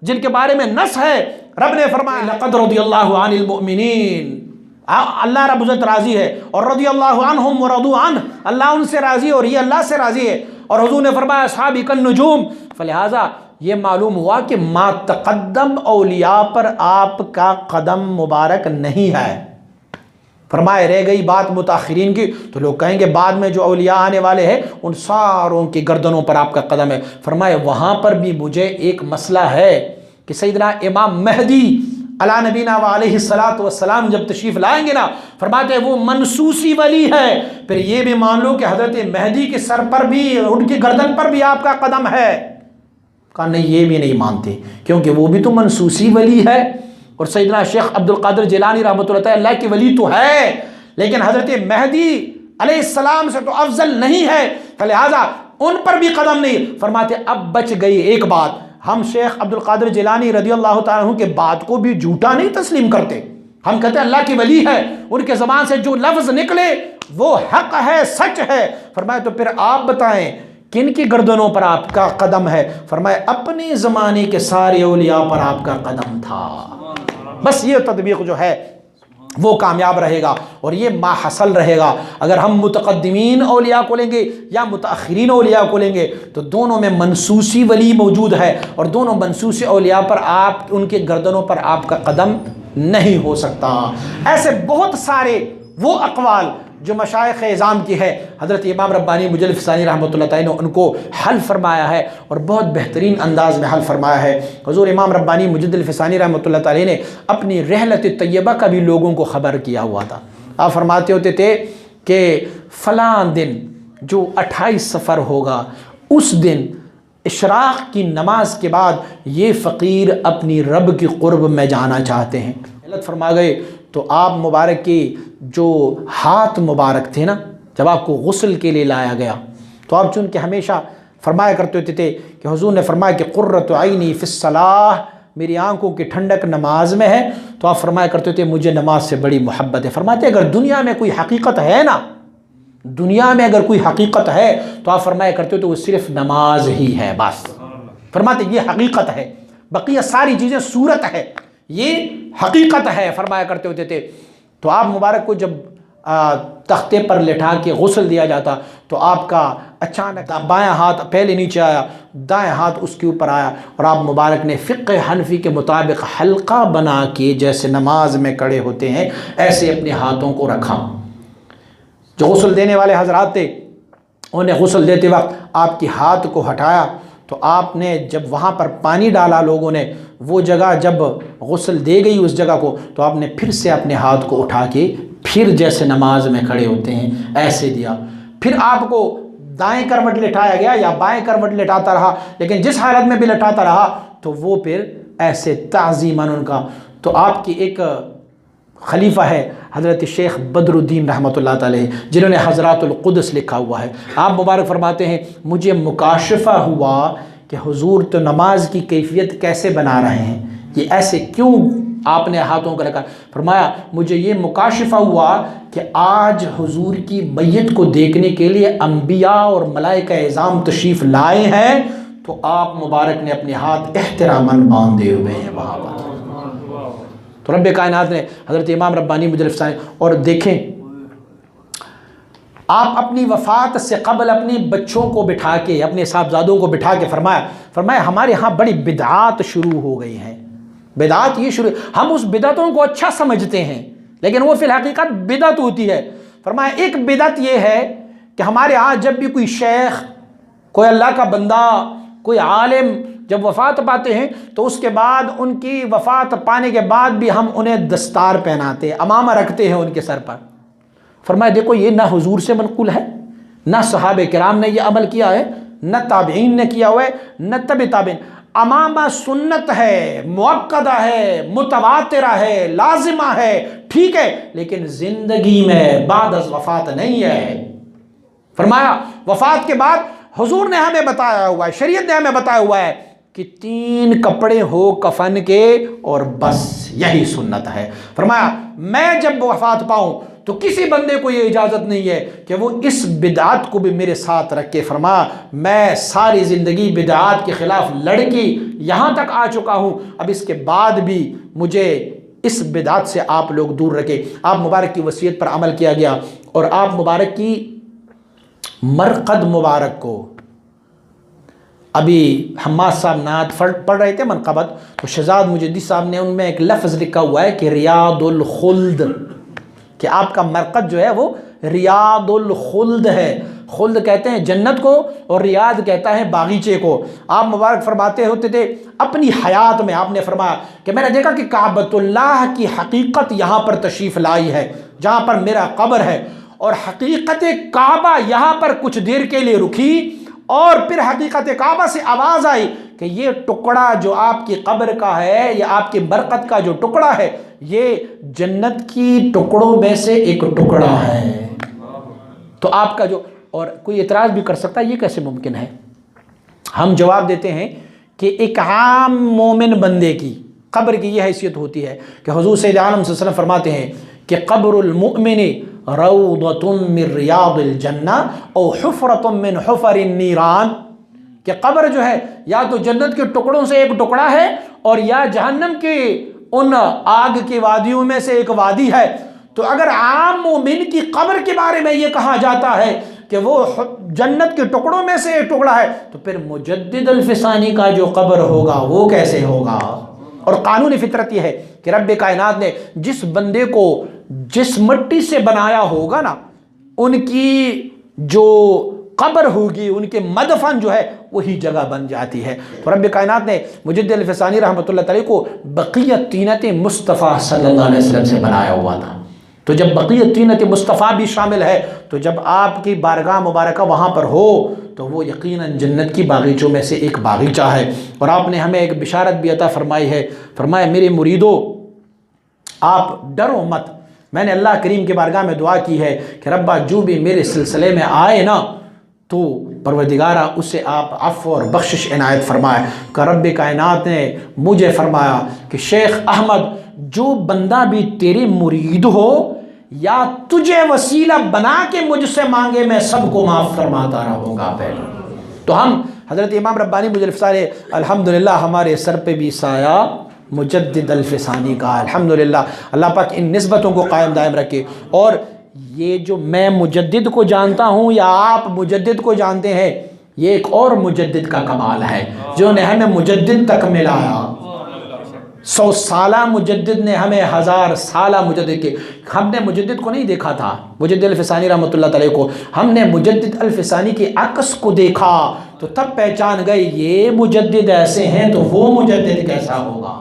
जिनके बारे में नस है। रब ने फरमाया लक़द रज़ियल्लाहु अनिल मुमिनीन, अल्लाह रब्बुल इज़्ज़त राज़ी है, और रज़ियल्लाहु अन्हुम व रदू अन्हु, अल्लाह उनसे राज़ी और ये अल्लाह से राज़ी है। और हुज़ूर ने फरमाया अस्हाबिकन नुजूम, फलिहाजा ये मालूम हुआ कि मा तक़द्दम औलिया पर आपका कदम मुबारक नहीं है। फरमाए रह गई बात मुताखिरीन की, तो लोग कहेंगे बाद में जो औलिया आने वाले हैं उन सारों की गर्दनों पर आपका कदम है। फरमाए वहाँ पर भी मुझे एक मसला है कि सैयदना इमाम महदी अला नबीना व अलैहिस्सलातु वस्सलाम जब तशरीफ़ लाएंगे ना, फरमाते हैं वो मनसूसी वली है। फिर ये भी मान लो कि हज़रत महदी के सर पर भी, उनकी गर्दन पर भी आपका कदम है। कहा नहीं, ये भी नहीं मानते, क्योंकि वो भी तो मनसूसी वली है। और सैयदना शेख अब्दुल क़ादिर जिलानी रहमतुल्लाह अलैह अल्लाह की वली तो है, लेकिन हज़रत महदी अलैहिस्सलाम से तो अफजल नहीं है, तो लिहाजा उन पर भी कदम नहीं। फरमाते अब बच गई एक बात, हम शेख अब्दुल क़ादिर जिलानी रज़ियल्लाहु ताला अन्हु के बात को भी झूठा नहीं तस्लीम करते। हम कहते हैं अल्लाह की वली है, उनके ज़बान से जो लफ्ज़ निकले वो हक़ है, सच है। फरमाए तो फिर आप बताएं किन की गर्दनों पर आपका कदम है? फरमाए अपने ज़माने के सारे औलिया पर आपका कदम था। बस ये तदबीक जो है वो कामयाब रहेगा और ये माहसल रहेगा। अगर हम मुतक़द्दिमीन औलिया को लेंगे या मुतअख़िरीन औलिया को लेंगे तो दोनों में मनसूसी वली मौजूद है, और दोनों मनसूसी औलिया पर आप, उनके गर्दनों पर आपका कदम नहीं हो सकता। ऐसे बहुत सारे वो अक़वाल जो मशाइख़ इज़ाम की है, हज़रत इमाम रब्बानी मुजल्लिद फ़सानी रहमतुल्लाह तआला ने उनको हल फरमाया है और बहुत बेहतरीन अंदाज़ में हल फरमाया है। हुज़ूर इमाम रब्बानी मुजल्लिद फ़सानी रहमतुल्लाह तआला ने अपनी रहलत तय्यबा का भी लोगों को ख़बर किया हुआ था। आप फरमाते होते थे कि फ़लाँ दिन जो 28 सफ़र होगा, उस दिन इशराक़ की नमाज के बाद ये फ़कीर अपनी रब की क़ुर्ब में जाना चाहते हैं। गलत फरमा गए तो आप मुबारक के जो हाथ मुबारक थे ना, जब आपको गुस्ल के लिए लाया गया तो आप चूँकि हमेशा फरमाया करते होते थे कि हुज़ूर ने फरमाया कि क़ुर्रतु ऐनी फ़िस्सलाह, मेरी आंखों की ठंडक नमाज में है, तो आप फरमाया करते थे मुझे नमाज से बड़ी मोहब्बत है। फरमाते अगर दुनिया में कोई हकीकत है ना, दुनिया में अगर कोई हकीकत है तो आप फरमाया करते हो तो वो सिर्फ नमाज ही है बस। फरमाते ये हकीकत है, बकिया सारी चीज़ें सूरत है, ये हकीकत है, फरमाया करते होते थे। तो आप मुबारक को जब तख्ते पर लिटा के गुस्ल दिया जाता तो आपका अचानक बायां हाथ पहले नीचे आया, दाएं हाथ उसके ऊपर आया और आप मुबारक ने फ़िक़्ह हनफ़ी के मुताबिक हल्का बना के जैसे नमाज में खड़े होते हैं ऐसे अपने हाथों को रखा। जो गुस्ल देने वाले हज़रात थे उन्हें गुस्ल देते वक्त आपके हाथ को हटाया तो आपने जब वहाँ पर पानी डाला, लोगों ने वो जगह जब गुस्ल दे गई उस जगह को, तो आपने फिर से अपने हाथ को उठा के फिर जैसे नमाज में खड़े होते हैं ऐसे दिया। फिर आपको दाएं करवट लिटाया गया या बाएं करवट लिटाता रहा, लेकिन जिस हालत में भी लिटाता रहा तो वो फिर ऐसे ताज़ीमन उनका। तो आपकी एक खलीफा है हज़रत शेख बदरुद्दीन रहमतुल्लाह अलैह, जिन्होंने हज़रातुल क़ुद्स लिखा हुआ है। आप मुबारक फरमाते हैं मुझे मुकाशफा हुआ कि हुज़ूर तो नमाज की कैफियत कैसे बना रहे हैं, ये ऐसे क्यों आपने हाथों को रखा। फरमाया मुझे ये मुकाशफा हुआ कि आज हुज़ूर की मैयत को देखने के लिए अम्बिया और मलाइका इज़ाम तशरीफ़ लाए हैं, तो आप मुबारक ने अपने हाथ एहतरामन बांधे हुए हैं वहाँ पर। तो रब्बे कायनात ने हज़रत इमाम रब्बानी मुजल्लिद फ़सानी, और देखें आप अपनी वफ़ात से क़बल अपने बच्चों को बिठा के, अपने साहबजादों को बिठा के फरमाया हमारे यहाँ बड़ी बिदआत शुरू हो गई हैं। बिदआत ये शुरू, हम उस बिदअतों को अच्छा समझते हैं लेकिन वो फिल हकीकत बिदअत होती है। फरमाया एक बिदअत ये है कि हमारे यहाँ जब भी कोई शेख, कोई अल्लाह का बंदा, कोई आलिम जब वफ़ात पाते हैं तो उसके बाद उनकी वफ़ात पाने के बाद भी हम उन्हें दस्तार पहनाते हैं, अमामा रखते हैं उनके सर पर। फरमाया देखो ये ना हुजूर से मनक़ूल है, ना सहाबे किराम ने ये अमल किया है, न ताबईन ने किया हुआ है, न तबे ताबईन। अमामा सुन्नत है, मुअक्कदा है, मुतवातिरा है, लाजिमा है, ठीक है, लेकिन ज़िंदगी में बाद अज़ वफ़ात नहीं है। फरमाया वफ़ात के बाद हुजूर ने हमें बताया हुआ है, शरीयत ने हमें बताया हुआ है कि 3 कपड़े हो कफन के और बस यही सुन्नत है। फरमाया मैं जब वफ़ात पाऊँ तो किसी बंदे को ये इजाज़त नहीं है कि वो इस बिदआत को भी मेरे साथ रख के। फरमाया मैं सारी ज़िंदगी बिदआत के ख़िलाफ़ लड़की यहाँ तक आ चुका हूँ, अब इसके बाद भी मुझे इस बिदआत से आप लोग दूर रखें। आप मुबारक की वसीयत पर अमल किया गया और आप मुबारक की मरकद मुबारक को, अभी हम्माद साहब नात पढ़ रहे थे मनक़बत, तो शहजाद मुजद्दी साहब ने उनमें एक लफ्ज़ लिखा हुआ है कि रियादुल खुल्द, कि आपका मरकज़ जो है वो रियादुल खुल्द है। खुल्द कहते हैं जन्नत को और रियाद कहता है बागीचे को। आप मुबारक फरमाते होते थे अपनी हयात में, आपने फरमाया कि मैंने देखा कि काबतुल्लाह की हकीकत यहाँ पर तशरीफ़ लाई है जहाँ पर मेरा कब्र है, और हकीकत काबा यहाँ पर कुछ देर के लिए रुकी और फिर हकीकत काबा से आवाज़ आई कि ये टुकड़ा जो आपकी कब्र का है या आपकी बरकत का जो टुकड़ा है ये जन्नत की टुकड़ों में से एक टुकड़ा है। तो आपका जो, और कोई इतराज़ भी कर सकता है ये कैसे मुमकिन है। हम जवाब देते हैं कि एक आम मोमिन बंदे की कब्र की यह हैसियत होती है कि हुज़ूर सल्लल्लाहु अलैहि वसल्लम फरमाते हैं कि क़ब्रुल मुअमिनी रौदतुम मिन रियादिल जन्ना और हुफ़रतुम मिन हुफ़रिन नीरान, कि कब्र जो है या तो जन्नत के टुकड़ों से एक टुकड़ा है और या जहन्नम के उन आग की वादियों में से एक वादी है। तो अगर आम मोमिन की कब्र के बारे में ये कहा जाता है कि वो जन्नत के टुकड़ों में से एक टुकड़ा है, तो फिर मुजद्दिद अल फ़सानी का जो कब्र होगा वो कैसे होगा। और कानून फितरत ये है कि रब्बे कायनात ने जिस बंदे को जिस मिट्टी से बनाया होगा ना, उनकी जो कब्र होगी, उनके मदफन जो है वही जगह बन जाती है। तो रब्बे कायनात ने मुजद्दिद अल-फ़सानी रहमतुल्लाह अलैह को बक़ियत तीनत मुस्तफ़ा सल्लल्लाहु अलैहि वसल्लम से बनाया हुआ था। तो जब बक़ियत तीनत मुस्तफ़ा भी शामिल है, तो जब आपकी बारगाह मुबारका वहाँ पर हो तो वो यकीनन जन्नत की बागीचों में से एक बागीचा है। और आपने हमें एक बिशारत भी अता फरमाई है, फरमाया मेरे मुरीदो आप डरो मत। मैंने अल्लाह करीम की बारगाह में दुआ की है कि रब्बा जो भी मेरे सिलसिले में आए ना, तो परवरदिगारा उससे आप अफ़्व और बख्शिश इनायत फरमाए। का रब्बे कायनात ने मुझे फरमाया कि शेख अहमद, जो बंदा भी तेरे मुरीद हो या तुझे वसीला बना के मुझसे मांगे, मैं सबको माफ़ फरमाता रहूँगा। पहले तो हम हज़रत इमाम रब्बानी मुजल्लिफ़सानी अल्हम्दुलिल्लाह हमारे सर पे भी साया मुजद्दिद अल-फ़सानी का, अल्हम्दुलिल्लाह। अल्लाह पाक इन निस्बतों को कायम दायम रखे। और ये जो मैं मुजद्दिद को जानता हूँ या आप मुजद्दिद को जानते हैं, ये एक और मुजद्दिद का कमाल है जो ने हमें मुजद्दिद तक मिलाया। 100 साला मुजद्दिद ने हमें 1000 साला मुजद्दिद के, हमने मुजद्दिद को नहीं देखा था, मुजद्दिद अल-फ़सानी रहमतुल्लाह अलैह को, हमने मुजद्दिद अल-फ़सानी के अक्स को देखा तो तब पहचान गए ये मुजद्दिद ऐसे हैं तो वो मुजद्दिद कैसा होगा।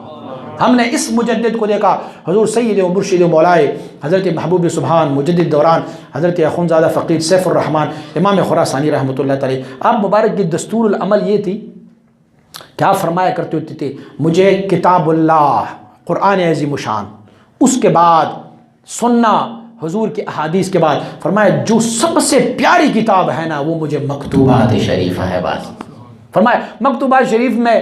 हमने इस मुजद्दिद को देखा, हुज़ूर सय्यद व मुर्शिद मौलाए हज़रत महबूब सुभान मुजद्दिद दौरान हज़रत अख़ुंज़ादा फ़क़ीह सैफ़ुर रहमान इमाम खुरासानी रहमतुल्लाह अलैह। आप मुबारक की दस्तूरुल अमल ये थी, क्या फरमाया करते होते थे, मुझे किताबुल्लाह क़ुरआन अज़ीम शान, उसके बाद सुन्ना हुज़ूर के अहादीस के बाद फरमाया जो सबसे प्यारी किताब है ना वो मुझे मकतूबात शरीफ़ है। बस फरमाया मकतूबात शरीफ में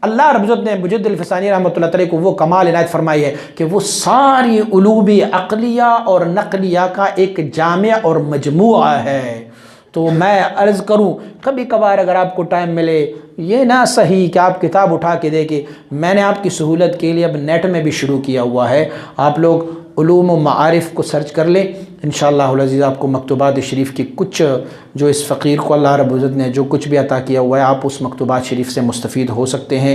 अल्लाह रब्बुल ने मुजद्दिद अल-फ़सानी रहमतुल्लाह अलैह को वो कमाल इनायत फरमाई है कि वो सारी उलूबी अक़लिया और नक़लिया का एक जामिया और मजमुआ है। तो मैं अर्ज़ करूं, कभी कभार अगर आपको टाइम मिले, ये ना सही कि आप किताब उठा के देखें, मैंने आपकी सहूलत के लिए अब नेट में भी शुरू किया हुआ है, आप लोग उलूम व मारिफ़ को सर्च कर लें, इंशाअल्लाह अज़ीज़ आपको मकतूबात शरीफ की कुछ जो इस फ़कीर को अल्लाह रब्बुल इज़्ज़त ने जो कुछ भी अता किया हुआ है, आप उस मकतूबात शरीफ से मुस्तफ़ीद हो सकते हैं।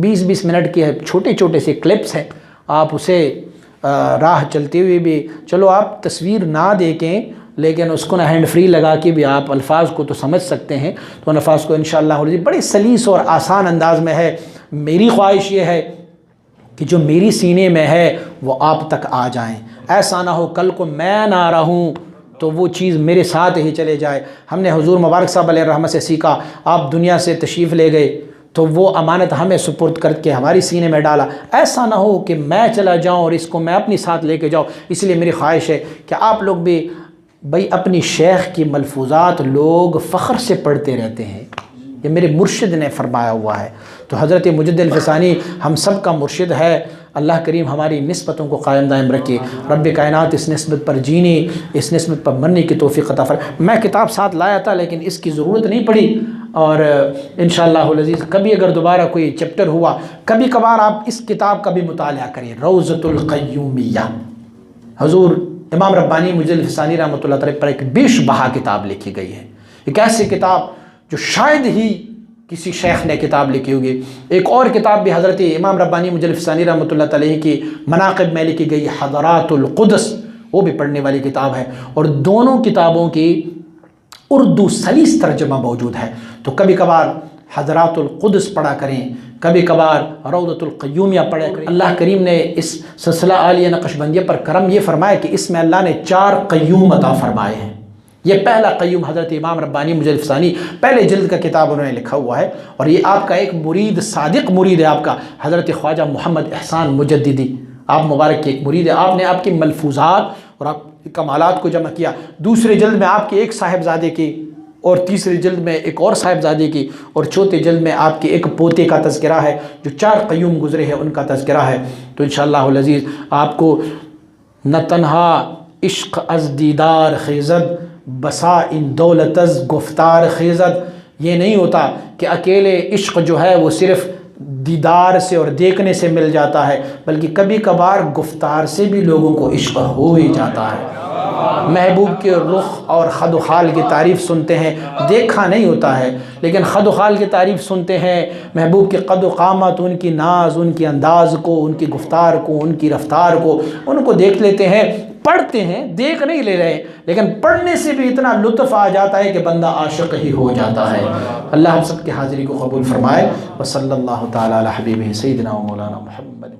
20-20 मिनट के छोटे छोटे से क्लिप्स हैं, आप उसे राह चलते हुए भी, चलो आप तस्वीर ना देखें लेकिन उसको ना हैंड फ्री लगा के भी आप अल्फाज को तो समझ सकते हैं। तो उन अल्फाज को इंशाअल्लाह बड़े सलीस और आसान अंदाज में है। मेरी ख्वाहिश ये है कि जो मेरी सीने में है वो आप तक आ जाएं, ऐसा ना हो कल को मैं ना रहूं तो वो चीज़ मेरे साथ ही चले जाए। हमने हुजूर मुबारक साहब अलैहि रहमत से सीखा, आप दुनिया से तशरीफ़ ले गए तो वो अमानत हमें सुपुर्द करके हमारी सीने में डाला, ऐसा ना हो कि मैं चला जाऊं और इसको मैं अपनी साथ लेके जाऊं। इसलिए मेरी ख्वाहिश है कि आप लोग भी भाई अपनी शेख की मलफूज़ात लोग फ़ख्र से पढ़ते रहते हैं, ये मेरे मुर्शिद ने फरमाया हुआ है। तो हज़रत मुजद्दिद अल-फ़सानी हम सब का मुर्शिद है। अल्लाह करीम हमारी निस्बतों को कायम दायम रखे, रब्बे कायनात इस निस्बत पर जीने, इस निस्बत पर मरने की तौफ़ीक़ अता फरमाए। मैं किताब साथ लाया था लेकिन इसकी ज़रूरत नहीं पड़ी, और इंशाअल्लाह अज़ीज़ कभी अगर दोबारा कोई चैप्टर हुआ, कभी कभार आप इस किताब का भी मुताला करें, रौज़तुल क़य्यूमिय्या। हुज़ूर इमाम रब्बानी मुजद्दिद अल-फ़सानी रहमतुल्लाह अलैह पर एक बेशबहा किताब लिखी गई है। एक ऐसी किताब जो शायद ही किसी शेख ने किताब लिखी होगी। एक और किताब भी हज़रत इमाम रब्बानी मुजद्दिद अल-फ़सानी रहमतुल्लाह अलैह की मनाक़िब में लिखी गई हज़रातुल क़ुद्स, वो भी पढ़ने वाली किताब है। और दोनों किताबों की उर्दू सलीस तर्जमा मौजूद है। तो कभी कभार हज़रातुल क़ुद्स पढ़ा करें, कभी कभार रौज़तुल क़य्यूमिय्या पढ़ा करें। अल्लाह करीम ने इस सिलसिला आलिया नक़शबंदिया पर करम ये फरमाया कि इसमें अल्लाह ने 4 क़य्यूम अता फरमाए हैं। ये पहला क़य्यूम हज़रत इमाम रब्बानी मुजद्दिद अल-फ़सानी पहले जिल्द का किताब उन्होंने लिखा हुआ है, और ये आपका एक मुरीद, सादिक मुरीद है आपका, हज़रत ख्वाजा मोहम्मद एहसान मुजद्दिदी, आप मुबारक के एक मुरीद है। आपने आपकी मलफूज़ात और आप कमालात को जमा किया। दूसरे जिल्द में आपके एक साहिबजादे की, और तीसरी जिल्द में एक और साहिबजादे की, और चौथे जिल्द में आपके एक पोते का तज़किरा है। जो 4 क़य्यूम गुज़रे हैं उनका तज़किरा है। तो इंशाअल्लाह अज़ीज़ आपको न तन्हा इश्क़ अज़ दीदार ख़िज़द बसा इन दौलत अज़ गुफ्तार ख़िज़द, ये नहीं होता कि अकेले इश्क़ जो है वो सिर्फ़ दीदार से और देखने से मिल जाता है, बल्कि कभी कभार गुफ्तार से भी लोगों को इश्क़ हो ही जाता है। महबूब के रुख और खद खाल की तारीफ़ सुनते हैं, देखा नहीं होता है लेकिन खद खाल की तारीफ़ सुनते हैं, महबूब के कद क़ामत, उनकी नाज, उनकी अंदाज़ को, उनकी गुफ्तार को, उनकी रफ्तार को, उनको देख लेते हैं, पढ़ते हैं, देख नहीं ले रहे, लेकिन पढ़ने से भी इतना लुत्फ़ आ जाता है कि बंदा आशिक़ ही हो जाता है। अल्लाह हम सब की हाज़िरी को कबूल फ़रमाए। व सल्लल्लाहु तआला अला हबीबिही सय्यिदिना व मौलाना मुहम्मद।